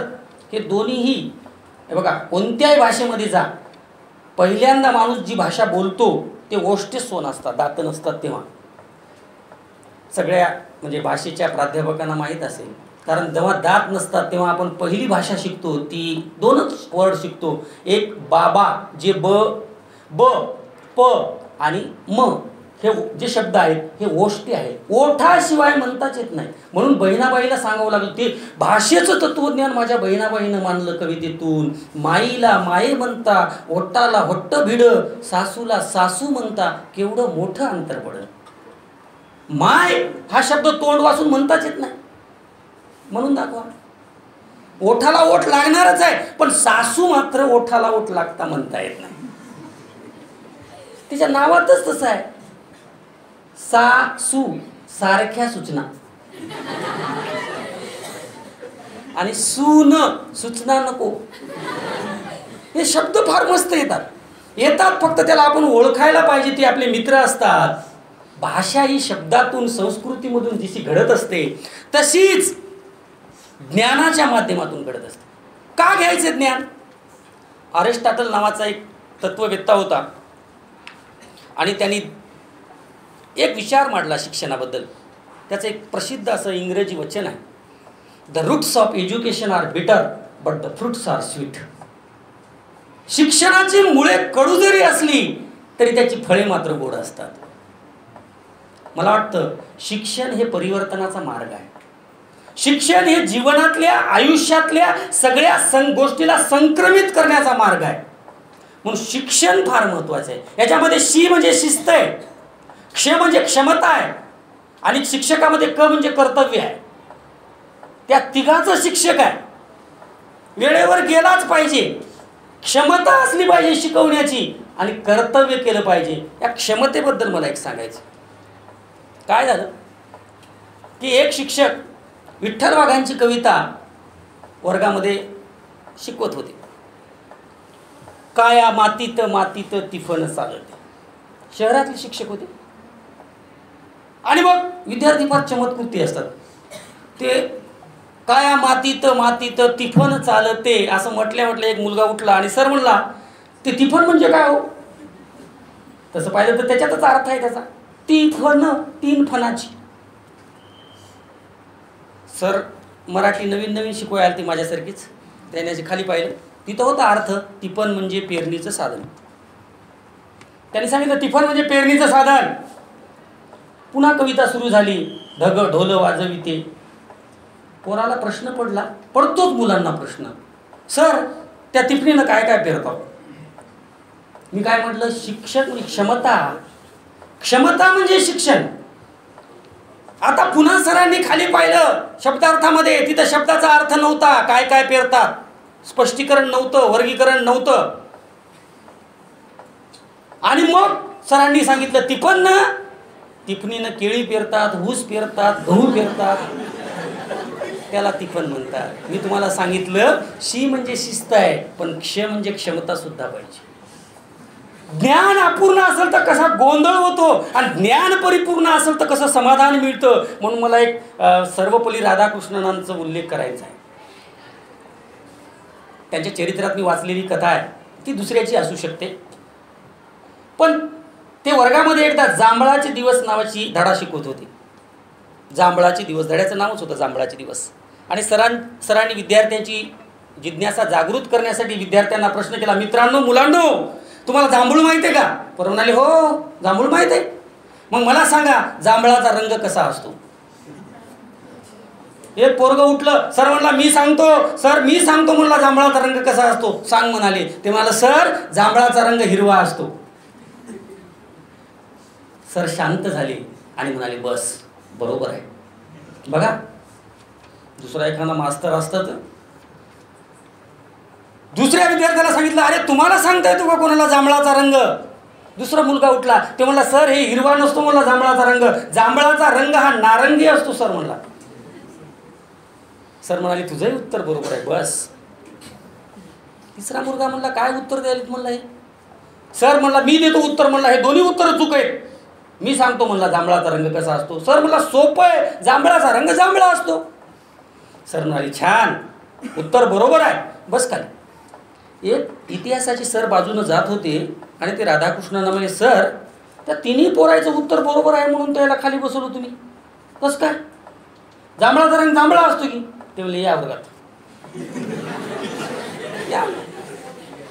हे दोन्हीही, हे बघा, कोणत्याही भाषेमध्ये जा, पहिल्यांदा माणूस जी भाषा बोलतो ते ओष्ठस्वन असतात, दात नसतात. तेव्हा सगळ्या म्हणजे भाषेच्या प्राध्यापकांना माहीत असेल, कारण जेव्हा दात नसतात तेव्हा आपण पहिली भाषा शिकतो ती दोनच वर्ड शिकतो. एक बाबा, जे ब ब प आणि म, हे जे शब्द आहेत हे ओष्ठी आहेत. ओठाशिवाय म्हणताच येत नाही. म्हणून बहिणाबाईला सांगावं लागलं, ते भाषेचं तत्वज्ञान माझ्या बहिणाबाईनं मानलं कवितेतून. माईला माये म्हणता, ओठाला होट्ट भिड, सासूला सासू म्हणता, केवढं मोठं अंतर पडलं. माय हा शब्द तोंड वाचून म्हणताच येत नाही, म्हणून दाखवा. ओठाला ओठ लागणारच आहे, पण सासू मात्र ओठाला ओठ लागता म्हणता येत नाही. तिच्या नावातच तसं आहे. सासू, सारख्या सूचना, आणि सून, सूचना नको. हे शब्द फार मस्त येतात, फक्त त्याला आपण ओळखायला पाहिजे. ते आपले मित्र असतात. भाषा ही शब्दातून, संस्कृतीमधून जशी घडत असते तशीच ज्ञानाच्या माध्यमातून घडत असते. का घ्यायचे ज्ञान? अरिस्टॉटल नावाचा एक तत्ववेत्ता होता, आणि त्यांनी एक विचार मांडला शिक्षणाबद्दल. त्याचं एक प्रसिद्ध असं इंग्रजी वचन आहे, the roots of education are bitter but the fruits are sweet. शिक्षणाची मुळे कडू जरी असली तरी त्याची फळे मात्र गोड असतात. मला वाटतं शिक्षण हे परिवर्तनाचा मार्ग आहे. शिक्षण हे जीवनातल्या, आयुष्यातल्या सगळ्या गोष्टीला संक्रमित करण्याचा मार्ग आहे. म्हणून शिक्षण फार महत्वाचं आहे. याच्यामध्ये शी म्हणजे शिस्त आहे, क्ष म्हणजे क्षमता आहे, आणि शिक्षकामध्ये क म्हणजे कर्तव्य आहे. त्या तिघाचं शिक्षक आहे. वेळेवर गेलाच पाहिजे, क्षमता असली पाहिजे शिकवण्याची, आणि कर्तव्य केलं पाहिजे. या क्षमतेबद्दल मला एक सांगायचं. काय झालं की एक शिक्षक विठ्ठल वाघांची कविता वर्गामध्ये शिकवत होते. काया मातीत मातीत तिफन चालते. शहरातले शिक्षक होते, आणि मग विद्यार्थी फार चमत्कृती असतात. ते काया मातीत मातीत तिफन चालते असं म्हटल्या एक मुलगा उठला आणि सर म्हणला, ते तिफन म्हणजे काय हो? तसं पाहिलं तर त्याच्यातच अर्थ आहे त्याचा. तिफन, तीन फणाची. सर मराठी नवीन शिकवायला आली ती माझ्यासारखीच. त्याने खाली पाहिलं, तिथं होता अर्थ, तिफन म्हणजे पेरणीचं साधन. त्यांनी सांगितलं तिफन म्हणजे पेरणीचं साधन. पुन्हा कविता सुरू झाली, ढग ढोल वाजविते. पोराला प्रश्न पडतोच मुलांना प्रश्न, सर त्या तिफणीनं काय काय पेरतो? मी काय म्हटलं, शिक्षक म्हणजे क्षमता, क्षमता म्हणजे शिक्षण. आता पुन्हा सरांनी खाली पाहिलं शब्दार्थामध्ये, तिथं शब्दाचा अर्थ नव्हता, काय काय पेरतात, स्पष्टीकरण नव्हतं, वर्गीकरण नव्हतं. आणि मग सरांनी सांगितलं तिफन, तिफणीनं केळी पेरतात, ऊस पेरतात, गहू पेरतात, त्याला तिफन म्हणतात. मी तुम्हाला सांगितलं शी म्हणजे शिस्त आहे, पण क्ष म्हणजे क्षमता सुद्धा पाहिजे. ज्ञान अपूर्ण असेल तर कसा गोंधळ होतो, आणि ज्ञान परिपूर्ण असेल तर कसं समाधान मिळतं. म्हणून मला एक सर्वपल्ली राधाकृष्णनांचा उल्लेख करायचा आहे. त्यांच्या चरित्रात मी वाचलेली कथा आहे, ती दुसऱ्याची असू शकते, पण ते वर्गामध्ये एकदा जांभळाचे दिवस नावाची धडा शिकवत होते. जांभळाचे दिवस, धड्याचं नावच होतं जांभळाचे दिवस. आणि सरांनी विद्यार्थ्यांची जिज्ञासा जागृत करण्यासाठी विद्यार्थ्यांना प्रश्न केला, मित्रांनो, मुलांनो, तुम्हाला जांभूळ माहिती आहे का? पोरं म्हणाले, हो जांभूळ माहिती आहे. मग मला सांगा जांभळाचा रंग कसा असतो? एक पोरगं उठलं, सर म्हणला मी सांगतो, सर मी सांगतो म्हणला जांभळाचा रंग कसा असतो, सांग म्हणाले. ते म्हणाले सर जांभळाचा रंग हिरवा असतो. सर शांत झाले आणि म्हणाले बस बरोबर आहे. बघा दुसरा एखादा मास्तर असतं तर दुसऱ्या विद्यार्थ्याला सांगितलं अरे तुम्हाला सांगता येतो का कोणाला जांभळाचा रंग. दुसरा मुलगा उठला, ते म्हणला सर हे हिरवा नसतो म्हणला जांभळाचा रंग, जांभळाचा रंग हा नारंगी असतो सर म्हणला. सर म्हणाले तुझंही उत्तर बरोबर आहे बस. तिसरा मुलगा म्हणला काय उत्तर द्यायला म्हणला हे. सर म्हणला मी देतो उत्तर म्हणला, हे दोन्ही उत्तर चूक आहेत. मी सांगतो म्हणला जांभळाचा रंग कसा असतो. सर म्हणला सोपं आहे, जांभळाचा रंग जांभळा असतो. सर म्हणाले छान उत्तर बरोबर आहे बस खाली. एक इतिहासाचे सर बाजूनं जात होते आणि ते राधाकृष्णांना म्हणे सर त्या तिन्ही पोरायचं उत्तर बरोबर आहे म्हणून त्याला खाली बसवलं तुम्ही कसं काय, जांभळाचा रंग जांभळा असतो की. ते म्हणले या वर्गात या.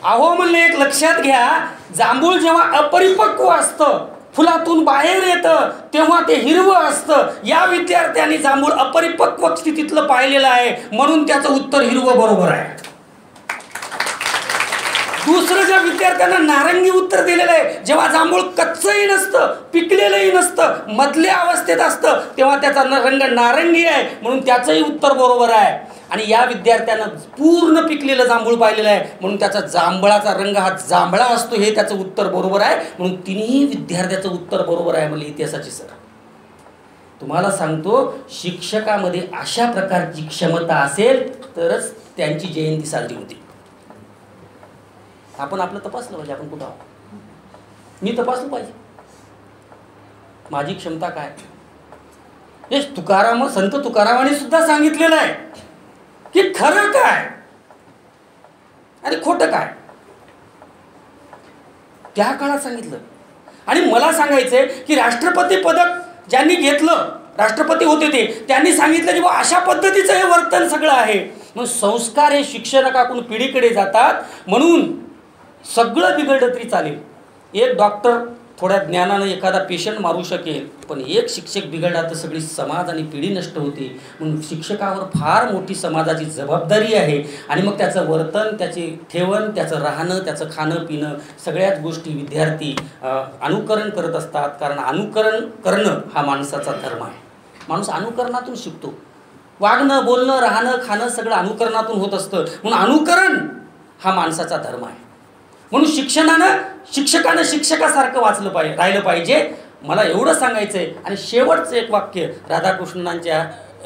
अहो म्हणले एक लक्षात घ्या, जांभूळ जेव्हा अपरिपक्व असतं फुलातून बाहेर येतं तेव्हा ते हिरवं असतं. या विद्यार्थ्यांनी जांभूळ अपरिपक्व स्थितीतलं पाहिलेलं आहे म्हणून त्याचं उत्तर हिरवं बरोबर आहे. दुसरं ज्या विद्यार्थ्यांना नारंगी उत्तर दिलेलं आहे, जेव्हा जांभूळ कच्चंही नसतं पिकलेलंही नसतं मधल्या अवस्थेत असतं तेव्हा त्याचा रंग नारंगी आहे म्हणून त्याचंही उत्तर बरोबर आहे. आणि या विद्यार्थ्यानं पूर्ण पिकलेलं जांभूळ पाहिलेलं आहे म्हणून त्याचा जांभळाचा रंग हा जांभळा असतो हे त्याचं उत्तर बरोबर आहे. म्हणून तिन्ही विद्यार्थ्याचं उत्तर बरोबर आहे म्हणले इतिहासाचे सर. तुम्हाला सांगतो शिक्षकामध्ये अशा प्रकारची क्षमता असेल तरच त्यांची जयंती साजरी होती. आपण आपलं तपासलं पाहिजे, आपण कुठं आहोत. मी तपासलं पाहिजे माझी क्षमता काय. हे संत तुकारामाने सुद्धा सांगितलेलं आहे की खरं काय आणि खोटं काय त्या काळात सांगितलं. आणि मला सांगायचंय की राष्ट्रपती पदक ज्यांनी घेतलं राष्ट्रपती होते ते त्यांनी सांगितलं की बा अशा पद्धतीचं हे वर्तन सगळं आहे. मग संस्कार हे शिक्षणाकडून पिढीकडे जातात म्हणून सगळं बिघडलं तरी चालेल. एक डॉक्टर थोड्या ज्ञानानं एखादा पेशंट मारू शकेल पण एक शिक्षक बिघडला तर सगळी समाज आणि पिढी नष्ट होते. म्हणून शिक्षकावर फार मोठी समाजाची जबाबदारी आहे. आणि मग त्याचं वर्तन त्याचे ठेवण त्याचं राहणं त्याचं खाणं पिणं सगळ्याच गोष्टी विद्यार्थी अनुकरण करत असतात. कारण अनुकरण करणं हा माणसाचा धर्म आहे. माणूस अनुकरणातून शिकतो. वागणं बोलणं राहणं खाणं सगळं अनुकरणातून होत असतं. म्हणून अनुकरण हा माणसाचा धर्म आहे. म्हणून शिक्षकानं शिक्षकासारखं राहिलं पाहिजे. मला एवढं सांगायचं आहे. आणि शेवटचं एक वाक्य राधाकृष्णांच्या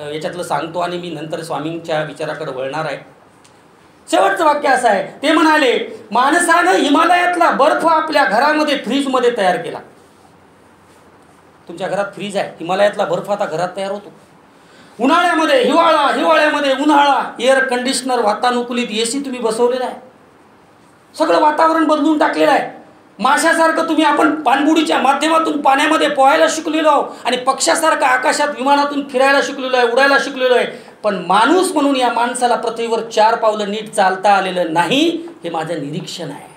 याच्यातलं सांगतो आणि मी नंतर स्वामींच्या विचाराकडे वळणार आहे. शेवटचं वाक्य असं आहे, ते म्हणाले माणसानं हिमालयातला बर्फ आपल्या घरामध्ये फ्रीजमध्ये तयार केला. तुमच्या घरात फ्रीज आहे, हिमालयातला बर्फ आता घरात तयार होतो. उन्हाळ्यामध्ये हिवाळा, हिवाळ्यामध्ये उन्हाळा, एअर कंडिशनर वातानुकूलित AC तुम्ही बसवलेला आहे. सगळं वातावरण बदलून टाकलेलं आहे. माशासारखं आपण पाणबुडीच्या माध्यमातून पाण्यामध्ये पोहायला शिकलेलो आहोत आणि पक्षासारखं आकाशात विमानातून फिरायला शिकलेलो आहे, उडायला शिकलेलो आहे. पण माणूस म्हणून या माणसाला पृथ्वीवर 4 पावलं नीट चालता आलेलं नाही हे माझं निरीक्षण आहे.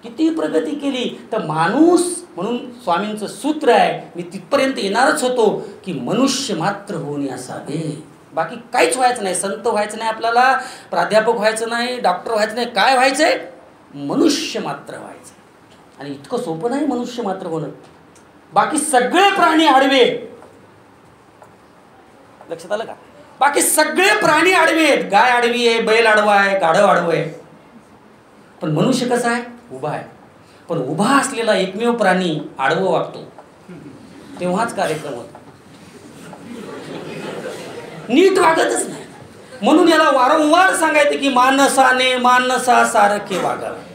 किती प्रगती केली तर माणूस म्हणून स्वामींचं सूत्र आहे. मी तिथपर्यंत येणारच होतो की मनुष्य मात्र होणे असावे. बाकी काहीच व्हायचं नाही. संत व्हायचं नाही आपल्याला, प्राध्यापक व्हायचं नाही, डॉक्टर व्हायचं नाही. काय व्हायचंय? मनुष्य मात्र व्हायचं. आणि इतकं सोपं नाही मनुष्य मात्र होणं. बाकी सगळे प्राणी आडवे. लक्षात आलं का? बाकी सगळे प्राणी आडवे आहेत. गाय आडवी आहे, बैल आडवा आहे, गाढव आडवं आहे. पण मनुष्य कसा आहे? उभा आहे. पण उभा असलेला एकमेव प्राणी आडवं वागतो तेव्हाच कार्यक्रम होतो. नीट वागतच नाही. म्हणून याला वारंवार सांगायचं की मानसाने मानसासारखे वागावे.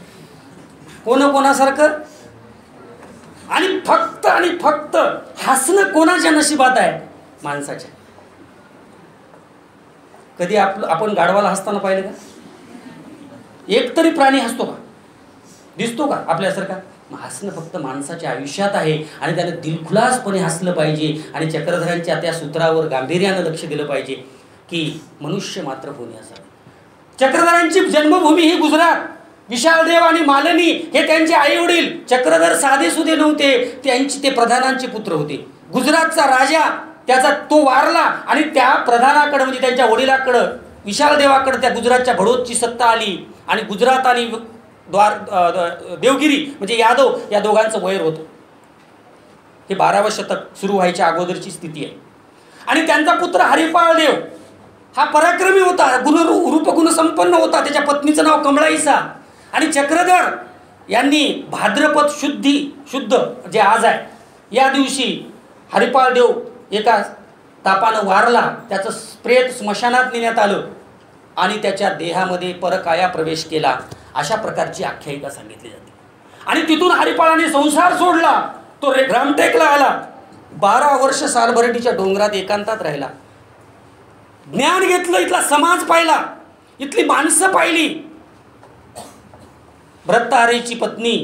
कोणासारखं? आणि फक्त हसणं कोणाच्या नशिबात आहे? माणसाच्या. कधी आपण गाढवाला हसताना पाहिलं का? एक तरी प्राणी हसतो का? दिसतो का आपल्यासारखा? हसणं फक्त माणसाच्या आयुष्यात आहे आणि त्याने दिलखुलासपणे हसलं पाहिजे. आणि चक्रधरांच्या त्या सूत्रावर गांभीर्यानं लक्ष दिलं पाहिजे की मनुष्य मात्र होणे असावे. चक्रधरांची जन्मभूमी ही गुजरात. विशालदेव आणि मालनी हे त्यांचे आई वडील. चक्रधर साधे सुधे नव्हते, ते प्रधानांचे पुत्र होते. गुजरातचा राजा त्याचा तो वारला आणि त्या प्रधानाकडं म्हणजे त्यांच्या वडिलाकडं विशालदेवाकडं त्या गुजरातच्या भडोतची सत्ता आली आणि गुजरात आणि देवगिरी म्हणजे यादव या दोघांचं वैर होतं. हे 12वं शतक सुरू व्हायच्या अगोदरची स्थिती आहे. आणि त्यांचा पुत्र हरिपाळ देव हा पराक्रमी होता, रूपगुण संपन्न होता. त्याच्या पत्नीचं नाव कमळाईसा. आणि चक्रधर यांनी भाद्रपद शुद्ध जे आज आहे या दिवशी हरिपाळ देव एका तापानं वारला. त्याचं प्रेत स्मशानात नेण्यात आलं आणि त्याच्या देहामध्ये परकाया प्रवेश केला. अशा प्रकारची आख्यायिका सांगितली जाते. आणि तिथून हरिपाळाने संसार सोडला. तो रामटेकला आला. 12 वर्ष सालभरडीच्या डोंगरात एकांतात राहिला. ज्ञान घेतलं, इथला समाज पाहिला, इथली माणसं पाहिली. भ्रताहरीची पत्नी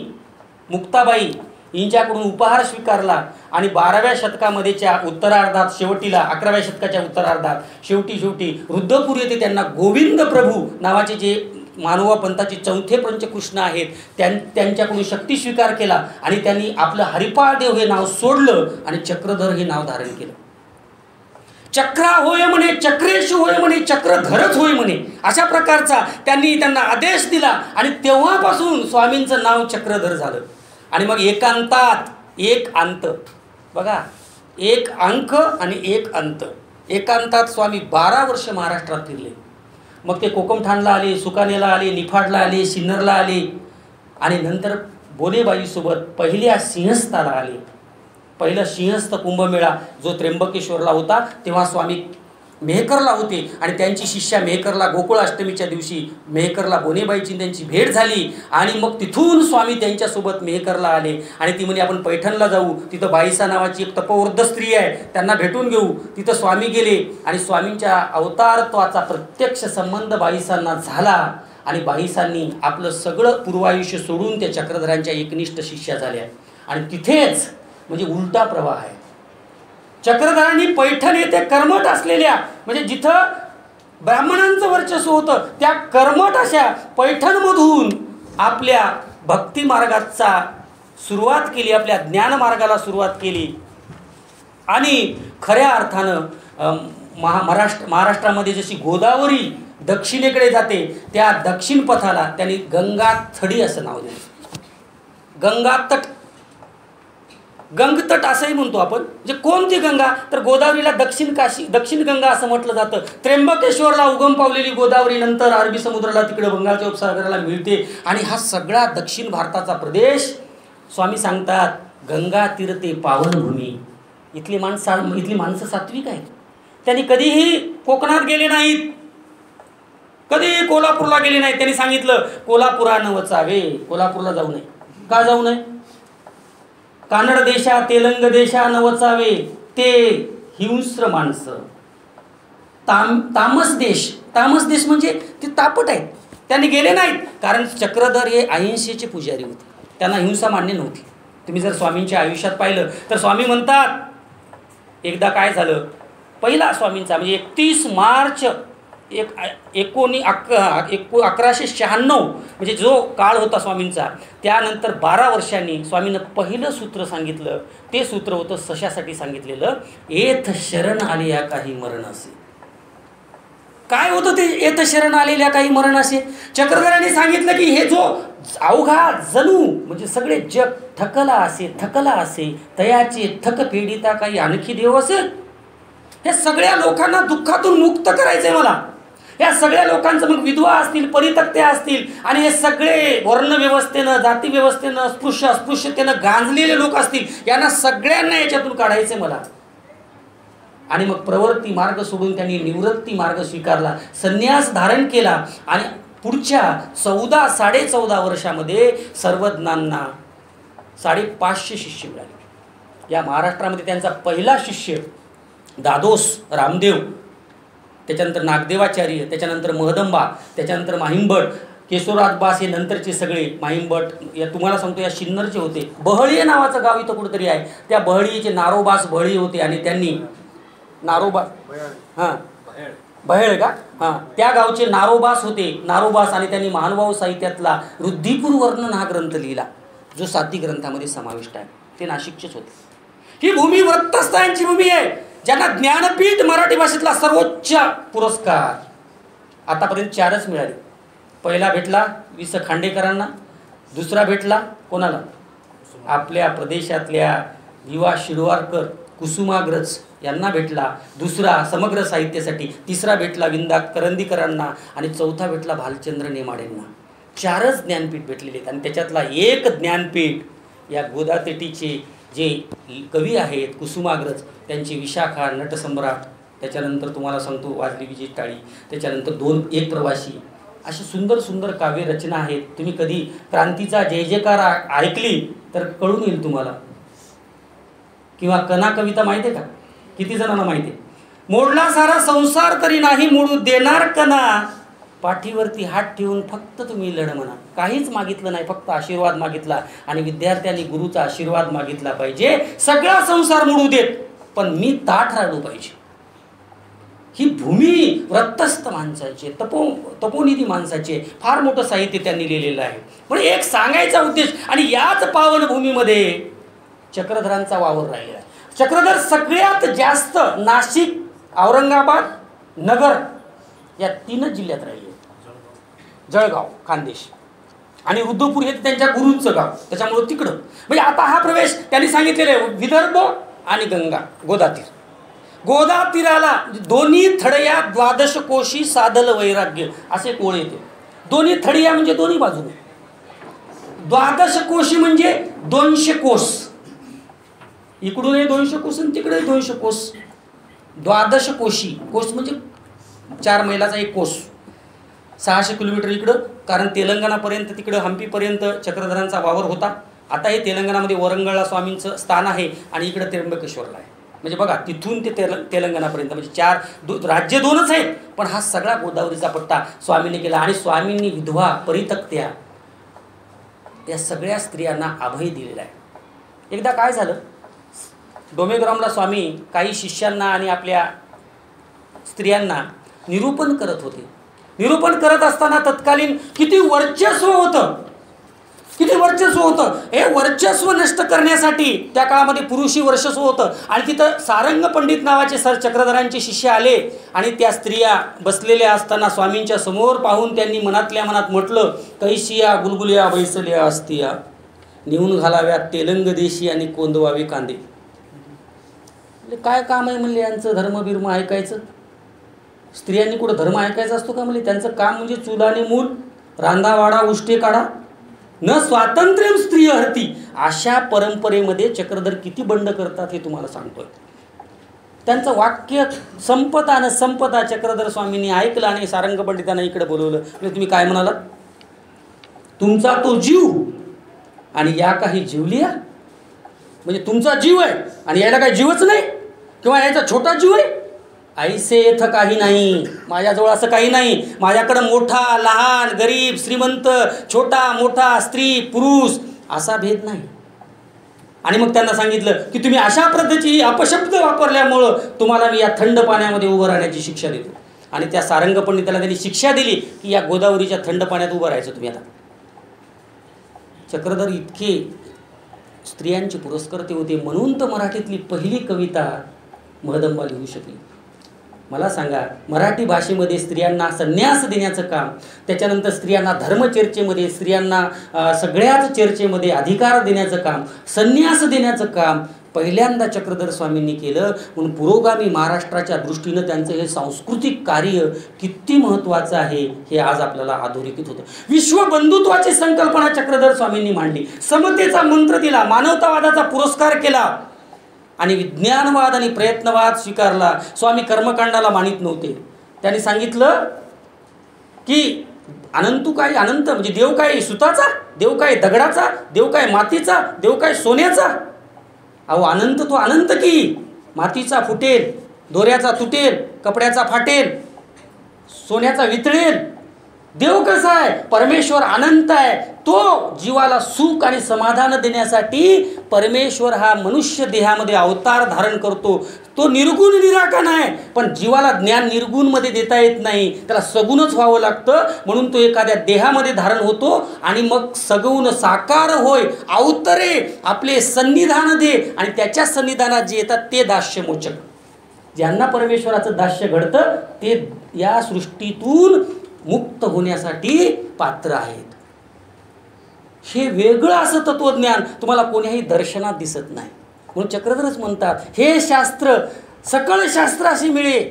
मुक्ताबाई यांच्याकडून उपहार स्वीकारला आणि 12व्या शतकामध्येच्या उत्तरार्धात शेवटीला 11व्या शतकाच्या उत्तरार्धात शेवटी रुद्रपूर येथे त्यांना गोविंद प्रभू नावाचे जे मानवा पंथाचे चौथे पंचकृष्ण आहेत त्यांच्याकडून शक्ती स्वीकार केला आणि त्यांनी आपलं हरिपाळ देव हे नाव सोडलं आणि चक्रधर हे नाव धारण केलं. चक्रा होय म्हणे, चक्रेश होय म्हणे, चक्रधरच होय म्हणे, अशा प्रकारचा त्यांना आदेश दिला आणि तेव्हापासून स्वामींचं नाव चक्रधर झालं. आणि मग एकांतात एक अंत बघा, एक अंक आणि एक अंत. एकांतात स्वामी 12 वर्ष महाराष्ट्रात फिरले. मग ते कोकमठाणला आले, सुकानेला आले, निफाडला आले, सिन्नरला आले आणि नंतर बोनेबाईसोबत पहिल्या सिंहस्थाला आले. पहिला सिंहस्थ कुंभमेळा जो त्र्यंबकेश्वरला होता तेव्हा स्वामी मेहकरला होते आणि त्यांची शिष्या मेहकरला गोकुळाष्टमीच्या दिवशी मेहकरला बोनेबाईची त्यांची भेट झाली आणि मग तिथून स्वामी त्यांच्यासोबत मेहकरला आले आणि ती म्हणे आपण पैठणला जाऊ, तिथं बाईसा नावाची एक तपवृद्ध स्त्री आहे त्यांना भेटून घेऊ. तिथं स्वामी गेले आणि स्वामींच्या अवतारत्वाचा प्रत्यक्ष संबंध बाईसांना झाला आणि बाईसांनी आपलं सगळं पूर्वायुष्य सोडून त्या चक्रधरांच्या एकनिष्ठ शिष्या झाल्या. आणि तिथेच म्हणजे उलटा प्रवाह आहे. चक्रधरांनी पैठण येथे कर्मठ असलेल्या म्हणजे जिथं ब्राह्मणांचं वर्चस्व होतं त्या कर्मठ अशा पैठणमधून आपल्या भक्ती मार्गाचा सुरुवात केली, आपल्या ज्ञान मार्गाला सुरुवात केली. आणि खऱ्या अर्थानं महाराष्ट्रामध्ये जशी गोदावरी दक्षिणेकडे जाते त्या दक्षिण पथाला त्यांनी गंगाथडी असं नाव दिलं. गंगातट, गंगतट असंही म्हणतो आपण. म्हणजे कोणती गंगा तर गोदावरीला दक्षिण गंगा असं म्हटलं जातं. त्र्यंबकेश्वरला उगम पावलेली गोदावरी नंतर अरबी समुद्राला तिकडे बंगालच्या उपसागराला मिळते आणि हा सगळा दक्षिण भारताचा प्रदेश स्वामी सांगतात गंगा तीरते पावनभूमी. इथली माणसं सात्विक आहेत. त्यांनी कधीही कोकणात गेले नाहीत, कधीही कोल्हापूरला गेले नाहीत. त्यांनी सांगितलं कोल्हापुरानं वचावे, कोल्हापूरला जाऊ नये. का जाऊ नये? कानड देशा तेलंग देशा न वचावे ते हिंस्र माणसं. तामस देश म्हणजे ते तापट आहेत. त्यांनी गेले नाहीत कारण चक्रधर हे अहिंसेचे पुजारी होते. त्यांना हिंसा मान्य नव्हती. तुम्ही जर स्वामींच्या आयुष्यात पाहिलं तर स्वामी म्हणतात एकदा काय झालं, पहिला स्वामींचा म्हणजे 31 मार्च 1196 म्हणजे जो काळ होता स्वामींचा त्यानंतर 12 वर्षांनी स्वामींनं पहिलं सूत्र सांगितलं. ते सूत्र होतं सशासाठी सांगितलेलं, एथ शरण आलेल्या काही मरण असे. काय होतं ते एथ शरण आलेल्या काही मरण असे? चक्रधरांनी सांगितलं की हे जो अवघा जणू म्हणजे सगळे जग थकला असे तयाचे थक पेडिता काही आणखी देव असेल. हे सगळ्या लोकांना दुःखातून मुक्त करायचंय मला. या सगळ्या लोकांचं मग विधवा असतील, परितक्त्या असतील आणि हे सगळे वर्णव्यवस्थेनं, जातीव्यवस्थेनं, अस्पृश्यतेनं गांजलेले लोक असतील, यांना सगळ्यांना याच्यातून काढायचे मला. आणि मग प्रवृत्ती मार्ग सोडून त्यांनी निवृत्ती मार्ग स्वीकारला, संन्यास धारण केला आणि पुढच्या 14-14.5 वर्षामध्ये सर्वज्ञांना 550 शिष्य मिळाले. या महाराष्ट्रामध्ये त्यांचा पहिला शिष्य दादोस रामदेव, त्याच्यानंतर नागदेवाचार्य, त्याच्यानंतर महदंबा, त्याच्यानंतर माहिमभट, केशवराजबास हे नंतरचे सगळे. माहिमभट या तुम्हाला सांगतो या सिन्नरचे होते. बहळी नावाचं गाव इथं कुठंतरी आहे. त्या बहळीचे नारोबास बहळी होते आणि त्यांनी नारोबास बहेळ का त्या गावचे नारोबास होते. नारोबास आणि त्यांनी महानुभाव साहित्यातला रुद्धिपूर वर्णन हा ग्रंथ लिहिला जो 7 ग्रंथामध्ये समाविष्ट आहे. ते नाशिकचेच होते. ही भूमी व्रतस्थांची भूमी आहे. ज्यांना ज्ञानपीठ मराठी भाषेतला सर्वोच्च पुरस्कार आतापर्यंत 4च मिळाले. पहिला भेटला वि स खांडेकरांना, दुसरा भेटला कोणाला, आपल्या प्रदेशातल्या विवा शिरवाडकर कुसुमाग्रज यांना भेटला, दुसरा समग्र साहित्यासाठी, तिसरा भेटला विंदा करंदीकरांना आणि चौथा भेटला भालचंद्र नेमाडेंना. 4च ज्ञानपीठ भेटलेले आहेत. आणि त्याच्यातला एक ज्ञानपीठ या गोदातेटीचे जे कवी आहेत कुसुमाग्रज, त्यांची विशाखा, नटसम्राट, त्याच्यानंतर तुम्हाला सांगतो वाजली विजय टाळी, त्याच्यानंतर एक प्रवासी, अशी सुंदर सुंदर काव्यरचना आहेत. तुम्ही कधी क्रांतीचा जय जयकार ऐकली तर कळून येईल तुम्हाला. किंवा कना कविता माहिती आहे का? किती जणांना माहिती आहे? मोडला सारा संसार तरी नाही मोडू देणार कना, पाठीवरती हात ठेवून फक्त तुम्ही लढ म्हणा. काहीच मागितलं नाही, फक्त आशीर्वाद मागितला. आणि विद्यार्थ्यांनी गुरुचा आशीर्वाद मागितला पाहिजे. सगळा संसार मोडू देत पण मी ताठ राहिलो पाहिजे. ही भूमी व्रतस्थ माणसाची, तपोनिधी माणसाची, फार मोठं साहित्य त्यांनी लिहिलेलं आहे. म्हणजे एक सांगायचा उद्देश. आणि याच पावनभूमीमध्ये चक्रधरांचा वावर राहिला आहे. चक्रधर सगळ्यात जास्त नाशिक, औरंगाबाद, नगर या 3च जिल्ह्यात राहिले. जळगाव, खानदेश आणि रुद्रपूर हे त्यांच्या गुरूंचं गाव, त्याच्यामुळे तिकडं. म्हणजे आता हा प्रवेश त्यांनी सांगितलेला आहे. विदर्भ आणि गंगा, गोदातीर. गोदातीराला दोन्ही थडया 12 कोशी साधल वैराग्य असे कोळ येते. दोन्ही थडिया म्हणजे दोन्ही बाजूने, 12 कोशी म्हणजे 200 कोस, इकडूनही 200 कोस आणि तिकडे 200 कोस. 12 कोशी, कोस म्हणजे 4 मैलाचा एक कोस, 600 किलोमीटर इकडं. कारण तेलंगणापर्यंत, तिकडं हंपीपर्यंत चक्रधरांचा वावर होता. आता हे तेलंगणामध्ये वरंगळला स्वामींचं स्थान आहे आणि इकडं त्र्यंबकेश्वरला आहे. म्हणजे बघा तिथून ते तेलंगणापर्यंत म्हणजे 4 राज्य 2च आहेत. पण हा सगळा गोदावरीचा पट्टा स्वामींनी केला. आणि स्वामींनी विधवा, परितक्त्या या सगळ्या स्त्रियांना अभय दिलेला आहे. एकदा काय झालं, डोमेग्रामला स्वामी काही शिष्यांना आणि आपल्या स्त्रियांना निरूपण करत होते. निरूपण करत असताना तत्कालीन किती वर्चस्व होतं, किती वर्चस्व होतं. हे वर्चस्व नष्ट करण्यासाठी त्या काळामध्ये पुरुषी वर्चस्व होतं. आणि तिथं सारंग पंडित नावाचे सर चक्रधरांचे शिष्य आले आणि त्या स्त्रिया बसलेल्या असताना स्वामींच्या समोर पाहून त्यांनी मनातल्या मनात म्हटलं, कैशिया गुलगुल्या बैसल्या असतिया, नेऊन घालाव्या तेलंग देशी आणि कोंदवावे कांदे. म्हणजे काय काम आहे म्हणले यांचं, धर्मबिर्म ऐकायचं? स्त्रियांनी कुठं धर्म ऐकायचा असतो का? म्हणजे त्यांचं काम म्हणजे चूल आणि मूल, रांधा वाडा उष्टे काढा, न स्वातंत्र्य स्त्रिय हरती. अशा परंपरेमध्ये चक्रधर किती बंड करतात हे तुम्हाला सांगतोय. त्यांचं वाक्य संपता न संपता चक्रधर स्वामींनी ऐकलं आणि सारंग पंडितांना इकडे बोलवलं. म्हणजे तुम्ही काय म्हणाला, तुमचा तो जीव आणि या काही जीवलिया, म्हणजे तुमचा जीव आहे आणि याला काही जीवच नाही, किंवा याचा छोटा जीव आहे. ऐसे येथ काही नाही, माझ्याजवळ असं काही नाही. माझ्याकडं मोठा लहान, गरीब श्रीमंत, छोटा मोठा, स्त्री पुरुष असा भेद नाही. आणि मग त्यांना सांगितलं की तुम्ही अशा पद्धतीची अपशब्द वापरल्यामुळं तुम्हाला मी या थंड पाण्यामध्ये उभं राहण्याची शिक्षा देतो. आणि त्या सारंग पंडिताला त्यांनी शिक्षा दिली की या गोदावरीच्या थंड पाण्यात उभं राहायचं तुम्ही. आता चक्रधर इतके स्त्रियांचे पुरस्कर्ते होते, म्हणून तर मराठीतली पहिली कविता महदंबा लिहू शकली. मला सांगा, मराठी भाषेमध्ये स्त्रियांना संन्यास देण्याचं काम, त्याच्यानंतर स्त्रियांना धर्मचर्चेमध्ये, स्त्रियांना सगळ्याच चर्चेमध्ये अधिकार देण्याचं काम, संन्यास देण्याचं काम पहिल्यांदा चक्रधर स्वामींनी केलं. म्हणून पुरोगामी महाराष्ट्राच्या दृष्टीनं त्यांचं हे सांस्कृतिक कार्य किती महत्त्वाचं आहे हे आज आपल्याला अधोरेखित होतं. विश्वबंधुत्वाची संकल्पना चक्रधर स्वामींनी मांडली, समतेचा मंत्र दिला, मानवतावादाचा पुरस्कार केला आणि विज्ञानवाद आणि प्रयत्नवाद स्वीकारला. स्वामी कर्मकांडाला मानित नव्हते. त्यांनी सांगितलं की अनंतू काय, अनंत म्हणजे देव काय सुताचा, देव काय दगडाचा, देव काय मातीचा, देव काय सोन्याचा. अहो अनंत तो अनंत की, मातीचा फुटेल, दोऱ्याचा तुटेल, कपड्याचा फाटेल, सोन्याचा वितळेल. देव कसा आहे, परमेश्वर अनंत आहे. तो जीवाला सुख आणि समाधान देण्यासाठी परमेश्वर हा मनुष्य देहामध्ये अवतार धारण करतो. तो निर्गुण निराकार आहे, पण जीवाला ज्ञान निर्गुणमध्ये देता येत नाही, त्याला सगुणच व्हावं लागतं. म्हणून तो एखाद्या देहामध्ये धारण होतो आणि मग सगुण साकार होय, अवतरे आपले सन्निधान दे आणि त्याच्या सन्निधानात जे येतात ते दास्यमोचक. ज्यांना परमेश्वराचं दास्य घडतं ते या सृष्टीतून मुक्त होण्यासाठी पात्र आहेत. हे वेगळं असं तत्वज्ञान तुम्हाला कोण्याही दर्शनात दिसत नाही. म्हणून चक्रधरच म्हणतात, हे शास्त्र सकळ शास्त्राशी मिळे.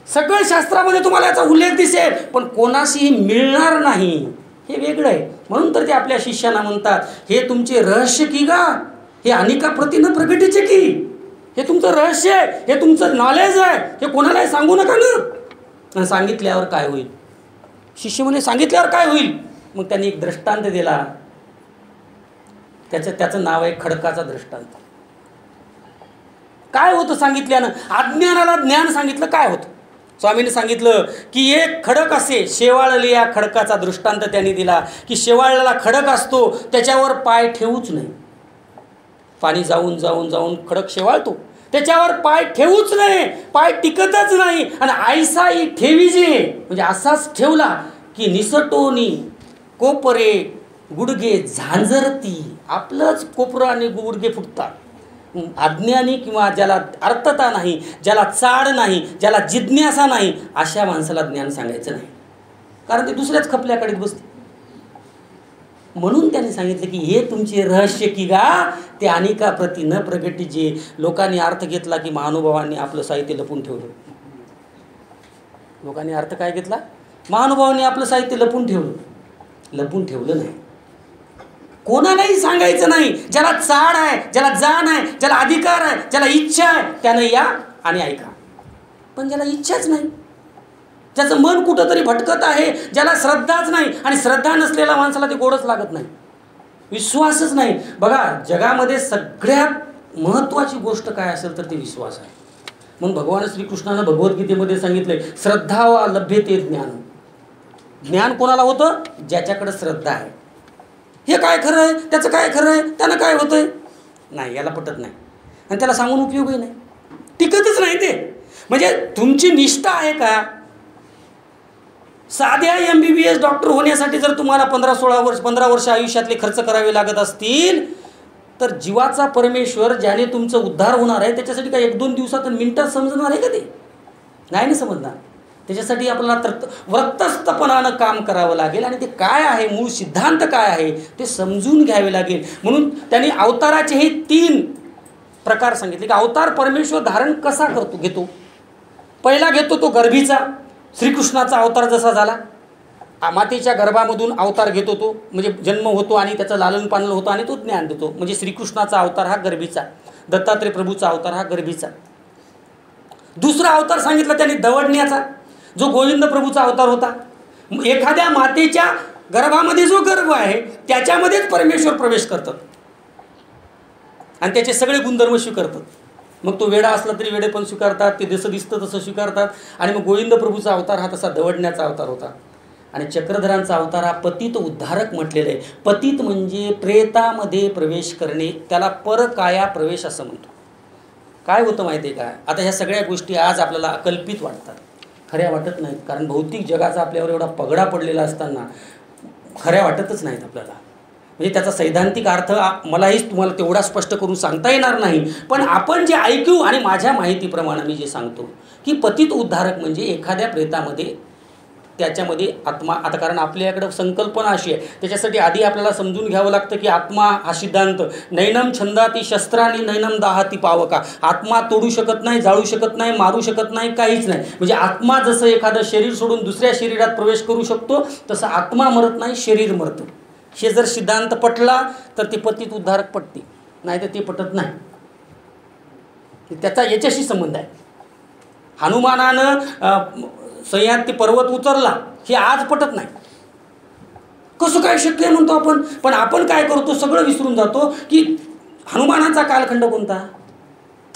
सकळ शास्त्रामध्ये तुम्हाला याचा उल्लेख दिसेल, पण कोणाशीही मिळणार नाही. हे वेगळं आहे. म्हणून तर ते आपल्या शिष्यांना म्हणतात, हे तुमचे रहस्य की गा, हे अनेका प्रतीनं प्रगटीचे की. हे तुमचं रहस्य आहे, हे तुमचं नॉलेज आहे, हे कोणालाही सांगू नका ना. आणि सांगितल्यावर काय होईल? शिष्य म्हणे, सांगितल्यावर काय होईल? मग त्यांनी एक दृष्टांत दिला. त्याचं नाव आहे खडकाचा दृष्टांत. काय होतं सांगितल्यानं? अज्ञानाला ज्ञान सांगितलं काय होतं. स्वामींनी सांगितलं की एक खडक असे, शेवाळलेल्या खडकाचा दृष्टांत त्यांनी दिला की शेवाळलेला खडक असतो, त्याच्यावर पाय ठेवूच नाही. पाणी जाऊन जाऊन जाऊन खडक शेवाळतो, त्याच्यावर पाय ठेवूच नाही, पाय टिकतच नाही. आणि आयसाई ठेवीजे म्हणजे असाच ठेवला की निसटोनी कोपरे गुडघे झांजरती. आपलंच कोपरं आणि गुडघे फुटतात. अज्ञानी किंवा ज्याला अर्थता नाही, ज्याला चाड नाही, ज्याला जिज्ञासा नाही, अशा माणसाला ज्ञान सांगायचं नाही, कारण ते दुसऱ्याच खपल्याकडे बसते. म्हणून त्यांनी सांगितलं की हे तुमचे रहस्य की गा, ते अनेका प्रती न प्रगटी. जे लोकांनी अर्थ घेतला की महानुभावांनी आपलं साहित्य लपून ठेवलं. लोकांनी अर्थ काय घेतला? महानुभावांनी आपलं साहित्य लपून ठेवलं. लपून ठेवलं नाही, कोणालाही सांगायचं नाही. ज्याला चाड आहे, ज्याला जाण आहे, ज्याला अधिकार आहे, ज्याला इच्छा आहे, त्यानं या आणि ऐका. पण ज्याला इच्छाच नाही, ज्याचं मन कुठंतरी भटकत आहे, ज्याला श्रद्धाच नाही, आणि श्रद्धा नसलेल्या माणसाला ते गोडच लागत नाही, विश्वासच नाही. बघा, जगामध्ये सगळ्यात महत्त्वाची गोष्ट काय असेल तर ते विश्वास आहे. म्हणून भगवान श्रीकृष्णानं भगवद्गीतेमध्ये सांगितलंय, श्रद्धा वा लभ्यते ज्ञान. ज्ञान कोणाला होतं? ज्याच्याकडे श्रद्धा आहे. हे काय खरं आहे, त्याचं काय खरं आहे, त्यानं काय होतंय, नाही, याला पटत नाही, आणि त्याला सांगून उपयोगही नाही, टिकतच नाही ते. म्हणजे तुमची निष्ठा आहे का? साध्या MBBS डॉक्टर होण्यासाठी जर तुम्हाला 15 वर्ष आयुष्यातले खर्च करावे लागत असतील, तर जीवाचा परमेश्वर ज्याने तुमचं उद्धार होणार आहे त्याच्यासाठी काय 1-2 दिवसात मिनिटात समजणार आहे का? ते नाही समजणार. त्याच्यासाठी आपल्याला व्रतस्थपणानं काम करावं लागेल, आणि ते काय आहे, मूळ सिद्धांत काय आहे ते समजून घ्यावे लागेल. म्हणून त्यांनी अवताराचे हे 3 प्रकार सांगितले की अवतार परमेश्वर धारण कसा घेतो. पहिला घेतो तो गर्भीचा. श्रीकृष्णाचा अवतार जसा झाला, मातेच्या गर्भामधून अवतार घेतो तो, म्हणजे जन्म होतो आणि त्याचं लालन पालन होतं आणि तो ज्ञान देतो. म्हणजे श्रीकृष्णाचा अवतार हा गर्भीचा, दत्तात्रय प्रभूचा अवतार हा गर्भीचा. दुसरा अवतार सांगितला त्यांनी दवडण्याचा, जो गोविंद प्रभूचा अवतार होता. एखाद्या मातेच्या गर्भामध्ये जो गर्भ आहे त्याच्यामध्येच परमेश्वर प्रवेश करतात आणि त्याचे सगळे गुणधर्म स्वीकारतात. मग तो वेडा असला तरी वेडे पण स्वीकारतात, ते जसं दिसतं तसं स्वीकारतात. आणि मग गोविंद प्रभूचा अवतार हा तसा दवडण्याचा अवतार होता. आणि चक्रधरांचा अवतार हा पतित उद्धारक म्हटलेला आहे. पतित म्हणजे प्रेतामध्ये प्रवेश करणे, त्याला परकाया प्रवेश असं म्हणतो. काय होतं माहिती आहे का? आता ह्या सगळ्या गोष्टी आज आपल्याला अकल्पित वाटतात, खऱ्या वाटत नाहीत, कारण भौतिक जगाचा आपल्यावर एवढा पगडा पडलेला असताना खऱ्या वाटतच नाहीत आपल्याला. म्हणजे त्याचा सैद्धांतिक अर्थ मलाही तुम्हाला तेवढा स्पष्ट करून सांगता येणार नाही, पण आपण जे ऐकू आणि माझ्या माहितीप्रमाणे मी जे सांगतो की पतित उद्धारक म्हणजे एखाद्या प्रेतामध्ये त्याच्यामध्ये आत्मा. आता कारण आपल्याकडं संकल्पना अशी आहे, त्याच्यासाठी आधी आपल्याला समजून घ्यावं लागतं की आत्मा हा सिद्धांत नैनम छंदाती शस्त्रांनी नैनम दाहाती पावका. आत्मा तोडू शकत नाही, जाळू शकत नाही, मारू शकत नाही, काहीच नाही. म्हणजे आत्मा जसं एखादं शरीर सोडून दुसऱ्या शरीरात प्रवेश करू शकतो, तसं आत्मा मरत नाही, शरीर मरतं. हे जर सिद्धांत पटला तर ते पतित उद्धारक पटते, नाही तर ते पटत नाही. त्याचा याच्याशी संबंध आहे. हनुमानानं सह्याद्री पर्वत उतरला हे आज पटत नाही. कसं काय शक्य आहे म्हणतो आपण, पण आपण काय करतो, सगळं विसरून जातो की हनुमानाचा कालखंड कोणता?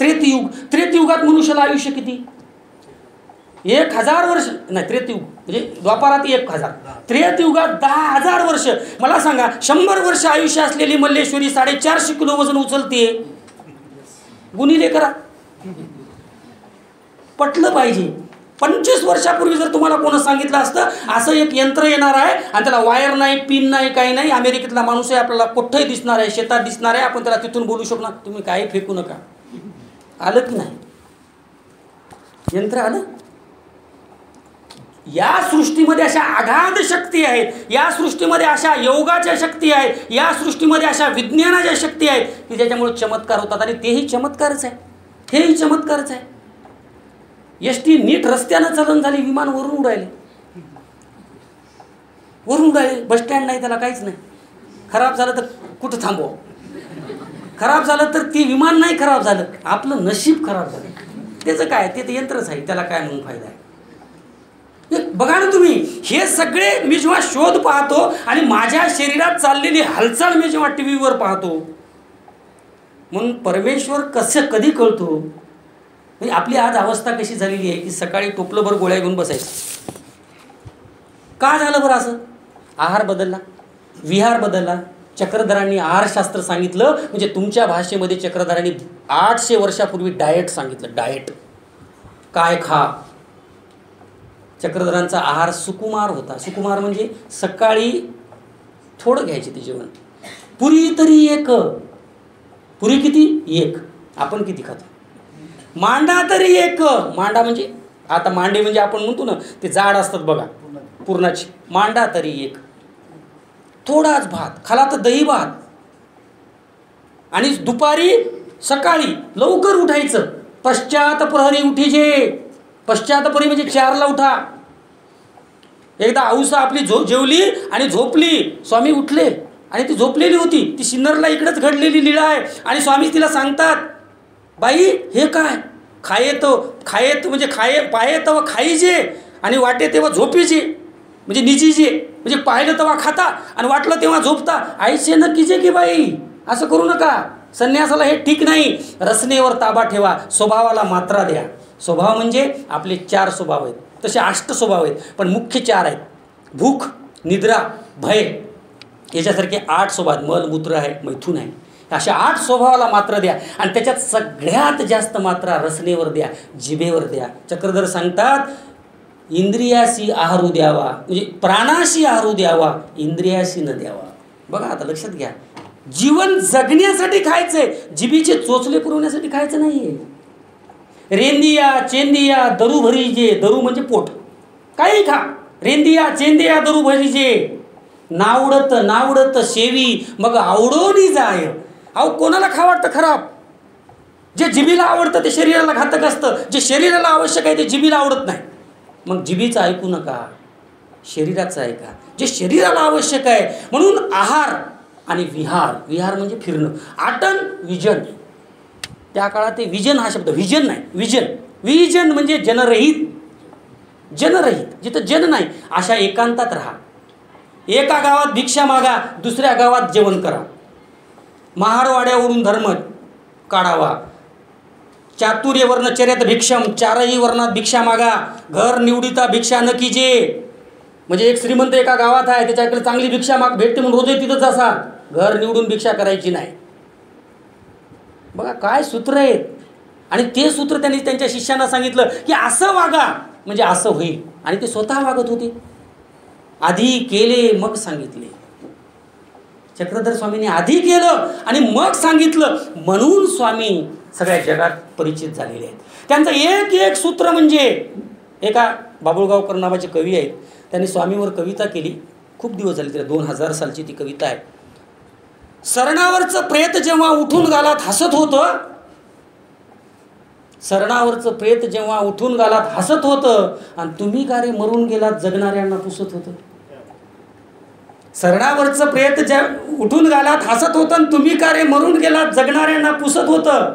त्रेतयुग. त्रेतयुगात मनुष्याला आयुष्य किती? 1000 वर्ष नाही, त्रेतयुग म्हणजे द्वापारात 1000, त्रेतयुगात 10,000 वर्ष. मला सांगा, 100 वर्ष आयुष्य असलेली मल्लेश्वरी 450 किलो वजन उचलते, गुणिले करा. पटलं पाहिजे. 25 वर्षापूर्वी जर तुम्हाला कोणी सांगितलं असतं असं एक यंत्र येणार आहे आणि त्याला वायर नाही, पिन नाही, काही नाही, अमेरिकेतला माणूस आहे, आपल्याला कुठंही दिसणार आहे, शेतात दिसणार आहे, आपण त्याला तिथून बोलू शकणार, तुम्ही काही फेकू नका, आलं की नाही? यंत्र आलं. या सृष्टीमध्ये अशा अगाध शक्ती आहेत, या सृष्टीमध्ये अशा योगाच्या शक्ती आहेत, या सृष्टीमध्ये अशा विज्ञानाच्या शक्ती आहेत की ज्याच्यामुळे चमत्कार होतात. आणि तेही चमत्कारच आहे, हेही चमत्कारच आहे. एसटी नीट रस्त्यानं चलन झाली, विमान वरून उडाले, वरून उडाले. बसस्टँड नाही, त्याला काहीच नाही. खराब झालं तर कुठं थांबव, खराब झालं तर ती विमान नाही खराब झालं, आपलं नशीब खराब झालं. त्याचं काय, ते यंत्रच आहे, त्याला काय म्हणून फायदा आहे. बघा ना तुम्ही, हे सगळे मी जेव्हा शोध पाहतो आणि माझ्या शरीरात चाललेली हालचाल मी जेव्हा टी व्हीवर पाहतो, म्हणून परमेश्वर कसं कधी कळतो. म्हणजे आपली आज अवस्था कशी झालेली आहे की सकाळी टोपलंभर गोळ्या घेऊन बसायचं. का झालं बरं असं? आहार बदलला, विहार बदलला. चक्रधरांनी आहारशास्त्र सांगितलं, म्हणजे तुमच्या भाषेमध्ये चक्रधरांनी 800 वर्षापूर्वी डाएट सांगितलं. डाएट काय खा. चक्रधरांचा आहार सुकुमार होता. सुकुमार म्हणजे सकाळी थोडं घ्यायचे ते जेवण. पुरी तरी एक, पुरी किती? एक. आपण किती खातो? मांडा तरी एक. मांडा म्हणजे आता मांडे म्हणजे आपण म्हणतो ना, ते जाड असतात बघा, पूर्णाची. मांडा तरी एक. थोडाच भात खाला तर दही भात. आणि दुपारी सकाळी लवकर उठायचं. पश्चात प्रहरी उठीजे. पश्चात प्रहरी म्हणजे 4ला उठा. एकदा औसा आपली जेवली आणि झोपली. स्वामी उठले आणि ती झोपलेली होती. ती सिन्नरला इकडेच घडलेली लीळा आहे. आणि स्वामी तिला सांगतात, बाई हे काय खायेत म्हणजे पाहे तेव्हा खाईजे आणि वाटे तेव्हा झोपीजे, म्हणजे निजीजे. म्हणजे पाहिलं तेव्हा खाता आणि वाटलं तेव्हा झोपता. आईचे न कीजे की बाई, असं करू नका. संन्यासाला हे ठीक नाही. रचनेवर ताबा ठेवा, स्वभावाला मात्रा द्या. स्वभाव म्हणजे आपले 4 स्वभाव आहेत. तसे 8 स्वभाव आहेत, पण मुख्य 4 आहेत. भूक, निद्रा, भय, याच्यासारखे 8 स्वभाव. मल, मूत्र आहे, मैथून आहे. अशा 8 स्वभावाला मात्रा द्या. आणि त्याच्यात सगळ्यात जास्त मात्रा रचनेवर द्या, जिभेवर द्या. चक्रधर सांगतात, इंद्रियाशी आहारू द्यावा, म्हणजे प्राणाशी आहारू द्यावा, इंद्रियाशी न द्यावा. बघा आता लक्षात घ्या, जीवन जगण्यासाठी खायचंय, जिभेचे चोचले पुरवण्यासाठी खायचं नाहीये. रेंदिया चेंदिया दरू भरीजे. दरू म्हणजे पोट, काही खा. रेंदिया चेंदिया दरू भरीजे. नावडत शेवी मग आवडोनी जाय. अहो कोणाला खा वाटतं खराब? जे जिभीला आवडतं ते शरीराला घातक असतं. जे शरीराला आवश्यक आहे ते जिभीला आवडत नाही. मग जिभीचं ऐकू नका, शरीराचं ऐका, जे शरीराला आवश्यक आहे. म्हणून आहार आणि विहार. विहार म्हणजे फिरणं. आटन विजन. त्या काळात ते विजन हा शब्द, विजन नाही, विजन. विजन म्हणजे जनरहित. जनरहित, जिथं जन नाही अशा एकांतात राहा. एका गावात भिक्षा मागा, दुसऱ्या गावात जेवण करा. महारवाड्यावरून धर्म काढावा. चातुर्य वर्ण चर्यत भिक्षम. 4ही वर्णात भिक्षा मागा. घर निवडिता भिक्षा न कीजे. म्हणजे एक श्रीमंत एका गावात आहे, त्याच्याकडे चांगली भिक्षा माग भेटते म्हणून रोजही तिथंच असा. घर निवडून भिक्षा करायची नाही. बघा काय सूत्र आहेत. आणि ते सूत्र त्यांनी त्यांच्या शिष्यांना सांगितलं की असं वागा म्हणजे असं होईल. आणि ते स्वतः वागत होते. आधी केले मग सांगितले. चक्रधर स्वामींनी आधी केलं आणि मग सांगितलं, म्हणून स्वामी सगळ्या जगात परिचित झालेले आहेत. त्यांचं एक सूत्र म्हणजे, एका बाबुळगावकर नावाचे कवी आहेत, त्यांनी स्वामीवर कविता केली. खूप दिवस झाले, तिला 2000 सालची ती कविता आहे. सरणावरचं प्रेत जेव्हा उठून गालात हसत होतं. सरणावरचं प्रेत जेव्हा उठून गालात हसत होतं आणि तुम्ही का रे मरून गेलात जगणाऱ्यांना पुसत होतं. सरणावरचं प्रेत ज्या उठून गालात हसत होतं आणि तुम्ही का रे मरून गेलात जगणाऱ्यांना पुसत होतं.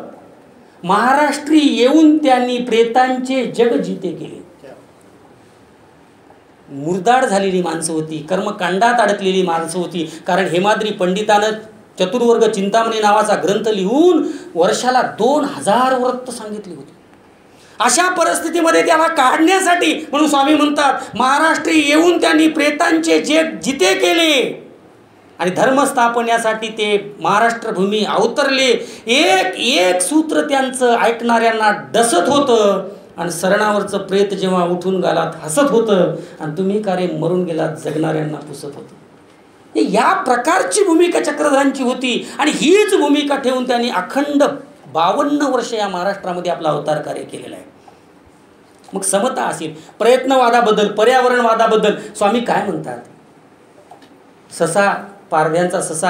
महाराष्ट्री येऊन त्यांनी प्रेतांचे जग जिते केले. मुरदाड झालेली माणसं होती, कर्मकांडात अडकलेली माणसं होती. कारण हेमाद्री पंडितानं चतुर्वर्ग चिंतामणी नावाचा ग्रंथ लिहून वर्षाला 2000 व्रत सांगितली होती. अशा परिस्थितीमध्ये त्याला काढण्यासाठी म्हणून स्वामी म्हणतात, महाराष्ट्री येऊन त्यांनी प्रेतांचे जग जिते केले. आणि धर्मस्थापण्यासाठी ते महाराष्ट्र भूमी अवतरले. एक सूत्र त्यांचं ऐकणाऱ्यांना डसत होतं. आणि सरणावरचं प्रेत जेव्हा उठून गालात हसत होतं आणि तुम्ही का रे मरून गेलात जगणाऱ्यांना पुसत होतं. या प्रकारची भूमिका चक्रधरांची होती. आणि हीच भूमिका ठेवून त्यांनी अखंड 52 वर्ष या महाराष्ट्रामध्ये आपला अवतार कार्य केलेला आहे. मग समता असेल, प्रयत्नवादाबद्दल, पर्यावरणवादाबद्दल स्वामी काय म्हणतात? ससा, पारध्यांचा ससा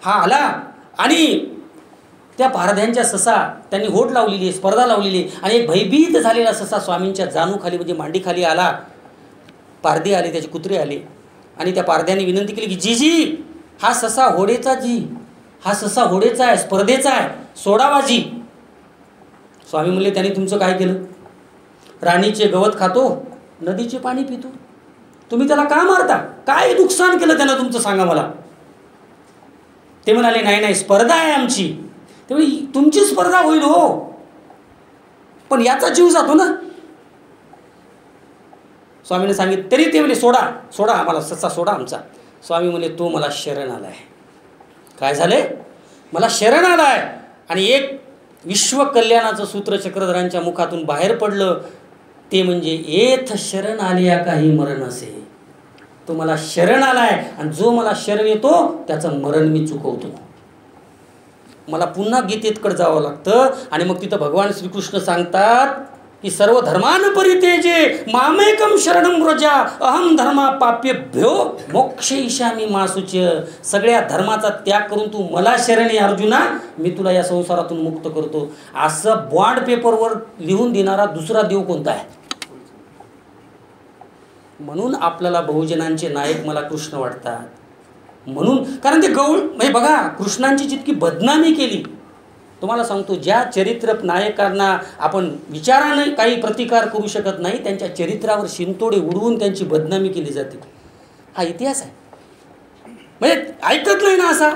हा आला आणि त्या पारध्यांच्या ससा त्यांनी होड लावलेली आहे, स्पर्धा लावलेली आहे, आणि एक भयभीत झालेला ससा स्वामींच्या जाणूखाली म्हणजे मांडीखाली आला. पारधी आले, त्याचे कुत्रे आले आणि त्या पारध्याने विनंती केली की जीजी, हा ससा होडेचा जी, हा ससा होडेचा आहे, स्पर्धेचा आहे, सोडावा जी. स्वामी म्हणले त्याने तुमचं काय केलं? राणीचे गवत खातो, नदीचे पाणी पितो, तुम्ही त्याला का मारता? काय नुकसान केलं त्यानं तुमचं, सांगा मला. ते म्हणाले नाही नाही, स्पर्धा आहे आमची. तेव्हा तुमची स्पर्धा होईल हो, पण याचा जीव जातो ना. स्वामीने सांगितलं, तरी ते म्हणे सोडा सोडा आम्हाला, ससा सोडा आमचा. स्वामी म्हणे तो मला शरण आलाय. काय झाले? मला शरण आलाय. आणि एक विश्वकल्याणाचं सूत्र चक्रधरांच्या मुखातून बाहेर पडलं, ते म्हणजे एथ शरण आलिया काही मरण असे. तो मला शरण आलाय आणि जो मला शरण येतो त्याचं मरण मी चुकवतो. मला पुन्हा गीतेकडे जावं लागतं आणि मग तिथं भगवान श्रीकृष्ण सांगतात की सर्व धर्मान परित्यजे मामेकम शरणं व्रजा अहम धर्मापाप्येभ्यो मोक्षयिष्यामि मा शुच्य. सगळ्या धर्माचा त्याग करून तू मला शरण ये अर्जुना, मी तुला या संसारातून मुक्त करतो. असं बॉन्ड पेपरवर लिहून देणारा दुसरा देव कोणता आहे? म्हणून आपल्याला बहुजनांचे नायक मला कृष्ण वाटतात. म्हणून कारण ते गौळ म्हणजे बघा, कृष्णांची जितकी बदनामी केली, तुम्हाला सांगतो, ज्या चरित्र नायकांना आपण विचाराने काही प्रतिकार करू शकत नाही, त्यांच्या चरित्रावर शिंतोडे उडवून त्यांची बदनामी केली जाते. हा इतिहास आहे. म्हणजे ऐकत नाही ना असा,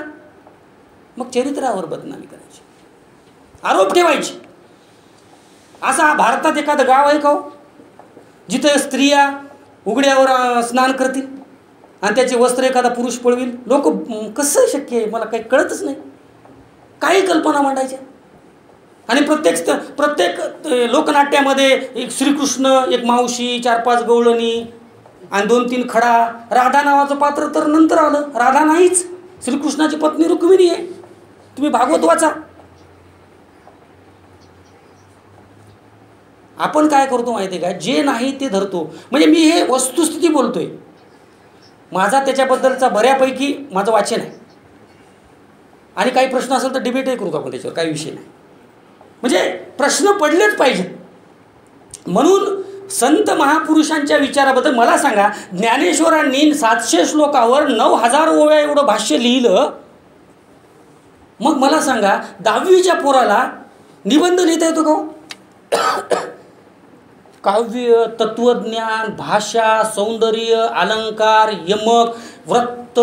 मग चरित्रावर बदनामी करायची, आरोप ठेवायचे. असा भारतात एखादं गाव आहे का हो, जिथे स्त्रिया उघड्यावर स्नान करतील आणि त्याचे वस्त्र एखादा पुरुष पळविल? लोक कसं शक्य आहे, मला काही कळतच नाही. काही कल्पना मांडायच्या. आणि प्रत्येक लोकनाट्यामध्ये एक श्रीकृष्ण, एक मावशी, 4-5 गवळणी आणि 2-3 खडा. राधा नावाचं पात्र तर नंतर आलं. राधा नाहीच, श्रीकृष्णाची पत्नी रुक्मिणी आहे. तुम्ही भागवत वाचा. आपण काय करतो माहिती आहे का? जे नाही ते धरतो. म्हणजे मी हे वस्तुस्थिती बोलतोय, माझा त्याच्याबद्दलचा बऱ्यापैकी माझं वाचन आहे. आणि काही प्रश्न असेल तर डिबेटही करू आपण त्याच्यावर, काही विषय नाही. म्हणजे प्रश्न पडलेच पाहिजेत. म्हणून संत महापुरुषांच्या विचाराबद्दल मला सांगा, ज्ञानेश्वरांनी 700 श्लोकावर 9000 ओव्या एवढं भाष्य लिहिलं. मग मला सांगा, 10वीच्या पोराला निबंध लिहिता येतो का? काव्य, तत्वज्ञान, भाषा, सौंदर्य, अलंकार, यमक, वृत्त,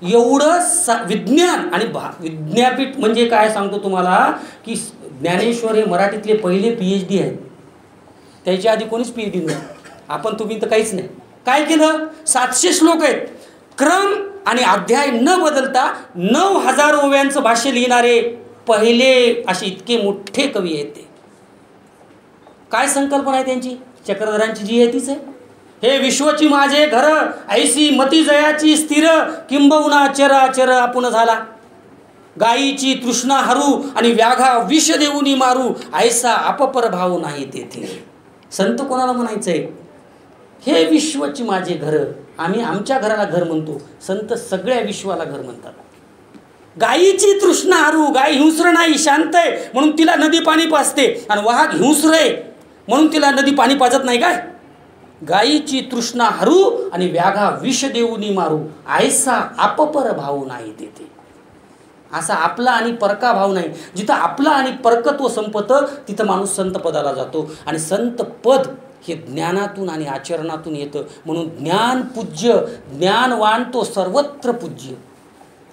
एवढं विज्ञान. आणि विद्यापीठ म्हणजे काय सांगतो तुम्हाला की ज्ञानेश्वर हे मराठीतले पहिले PhD आहेत. त्याच्या आधी कोणीच PhD नाही. आपण तुम्ही तर काहीच नाही. काय केलं? 700 श्लोक आहेत, क्रम आणि अध्याय न बदलता 9000 ओव्यांचं भाष्य लिहिणारे पहिले असे इतके मोठे कवी आहेत. ते काय संकल्पना आहे त्यांची? चक्रधरांची जी आहे तीच आहे. हे विश्वची माझे घर, ऐसी मती जयाची स्थिर, किंबहुना चराचर आपण झाला. गायीची तृष्णा हरू आणि व्याघा विष देऊनी मारू, ऐसा अपपर भाव नाही तेथे. संत कोणाला म्हणायचंय? हे विश्वची माझे घर. आम्ही आमच्या घराला घर म्हणतो, संत सगळ्या विश्वाला घर म्हणतात. गायीची तृष्णा हरू, गाय हिंस्र नाही, शांत आहे म्हणून तिला नदी पाणी पाजते, आणि वाघ हिंस्र आहे म्हणून तिला नदी पाणी पाजत नाही काय? गायीची तृष्णा हरू आणि व्याघा विष देऊनी मारू, ऐसा अपपर भाव नाही तेथे. असा आपला आणि परका भाव नाही. जिथं आपला आणि परकत्व संपतं तिथं माणूस संत पदाला जातो. आणि संत पद हे ज्ञानातून आणि आचरणातून येतं. म्हणून ज्ञान पूज्य, ज्ञानवान तो सर्वत्र पूज्य.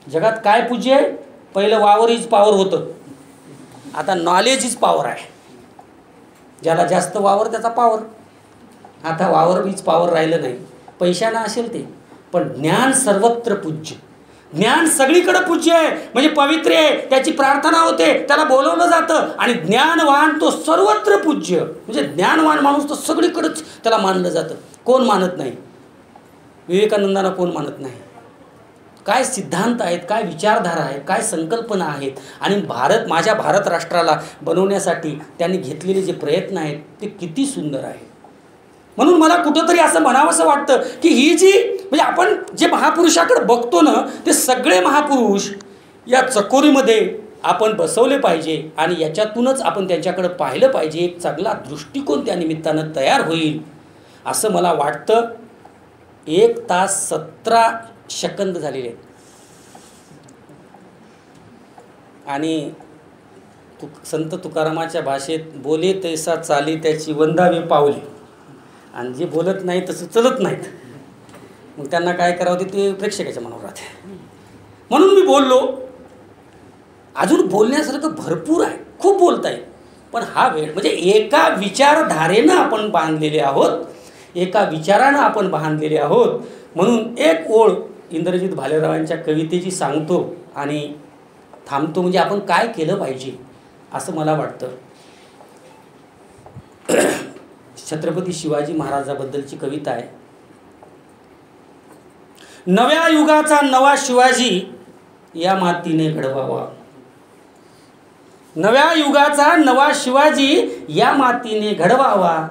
जगात काय पूज्य आहे? पहिलं वावर इज पॉवर होतं, आता नॉलेज इज पॉवर आहे. ज्याला जास्त वावर त्याचा पॉवर. आता वावर इज पॉवर राहिलं नाही. पैशानं असेल ते, पण ज्ञान सर्वत्र पूज्य. ज्ञान सगळीकडे पूज्य आहे. म्हणजे पवित्र आहे, त्याची प्रार्थना होते, त्याला बोलवलं जातं. आणि ज्ञानवान तो सर्वत्र पूज्य. म्हणजे ज्ञानवान माणूस तो सगळीकडेच त्याला मानलं जातं. कोण मानत नाही? विवेकानंदांना कोण मानत नाही? काय सिद्धांत आहेत, काय विचारधारा आहेत, काय संकल्पना आहेत आणि माझ्या भारत राष्ट्राला बनवण्यासाठी त्यांनी घेतलेले जे प्रयत्न आहेत ते किती सुंदर आहेत. म्हणून मला कुठंतरी असं म्हणावंसं वाटतं की ही जी म्हणजे आपण जे महापुरुषाकडे बघतो ना ते सगळे महापुरुष या चकोरीमध्ये आपण बसवले पाहिजे आणि याच्यातूनच आपण त्यांच्याकडे पाहिलं पाहिजे. एक चांगला दृष्टिकोन त्या निमित्तानं तयार होईल असं मला वाटतं. 1 तास 17 सेकंद झालेले आणि संत तुकारामाच्या भाषेत बोले तैसा चाली त्याची वंदावी पावले. आणि जे बोलत नाही तसं चलत नाहीत मग त्यांना काय करावं ते प्रेक्षकाच्या मनावर राहते. म्हणून मी बोललो. अजून बोलण्यासारखं भरपूर आहे, खूप बोलता येईल, पण हा वेळ म्हणजे एका विचारधारेनं आपण बांधलेले आहोत, एका विचारानं आपण बांधलेले आहोत. म्हणून एक ओळ इंद्रजित भालेरावांच्या कवितेची सांगतो आणि थांबतो. म्हणजे आपण काय केलं पाहिजे असं मला वाटतं. छत्रपती शिवाजी महाराजाबद्दलची कविता आहे. नव्या युगाचा नवा शिवाजी या मातीने घडवावा. नव्या युगाचा नवा शिवाजी या मातीने घडवावा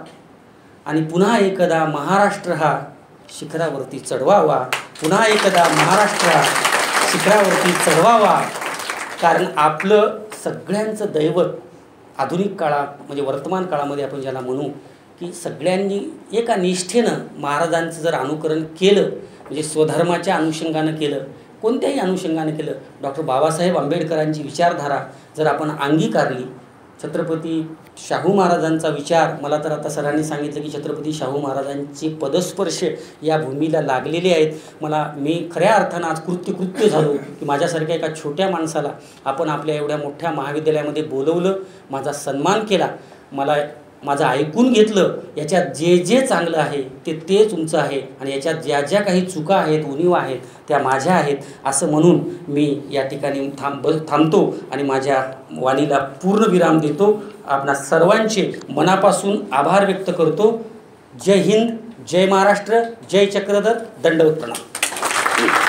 आणि पुन्हा एकदा महाराष्ट्र हा शिखरावरती चढवावा. पुन्हा एकदा महाराष्ट्र हा शिखरावरती चढवावा. कारण आपलं सगळ्यांचं दैवत आधुनिक काळात म्हणजे वर्तमान काळामध्ये आपण ज्याला म्हणू की सगळ्यांनी एका निष्ठेनं महाराजांचं जर अनुकरण केलं म्हणजे स्वधर्माच्या अनुषंगानं केलं, कोणत्याही अनुषंगानं केलं, डॉक्टर बाबासाहेब आंबेडकरांची विचारधारा जर आपण अंगीकारली, छत्रपती शाहू महाराजांचा विचार, मला तर आता सरांनी सांगितलं की छत्रपती शाहू महाराजांचे पदस्पर्श या भूमीला लागलेले आहेत. मी खऱ्या अर्थानं आज कृत्य झालो की माझ्यासारख्या एका छोट्या माणसाला आपण आपल्या एवढ्या मोठ्या महाविद्यालयामध्ये बोलवलं, माझा सन्मान केला, माझं ऐकून घेतलं. याच्यात जे चांगलं आहे ते तुमचं आहे आणि याच्यात ज्या काही चुका आहेत, उणीवा आहेत त्या माझ्या आहेत असं म्हणून मी या ठिकाणी थांबतो आणि माझ्या वाणीला पूर्ण विराम देतो. आपणा सर्वांचे मनापासून आभार व्यक्त करतो. जय हिंद, जय महाराष्ट्र, जय चक्रधर, दंडवत प्रणाम.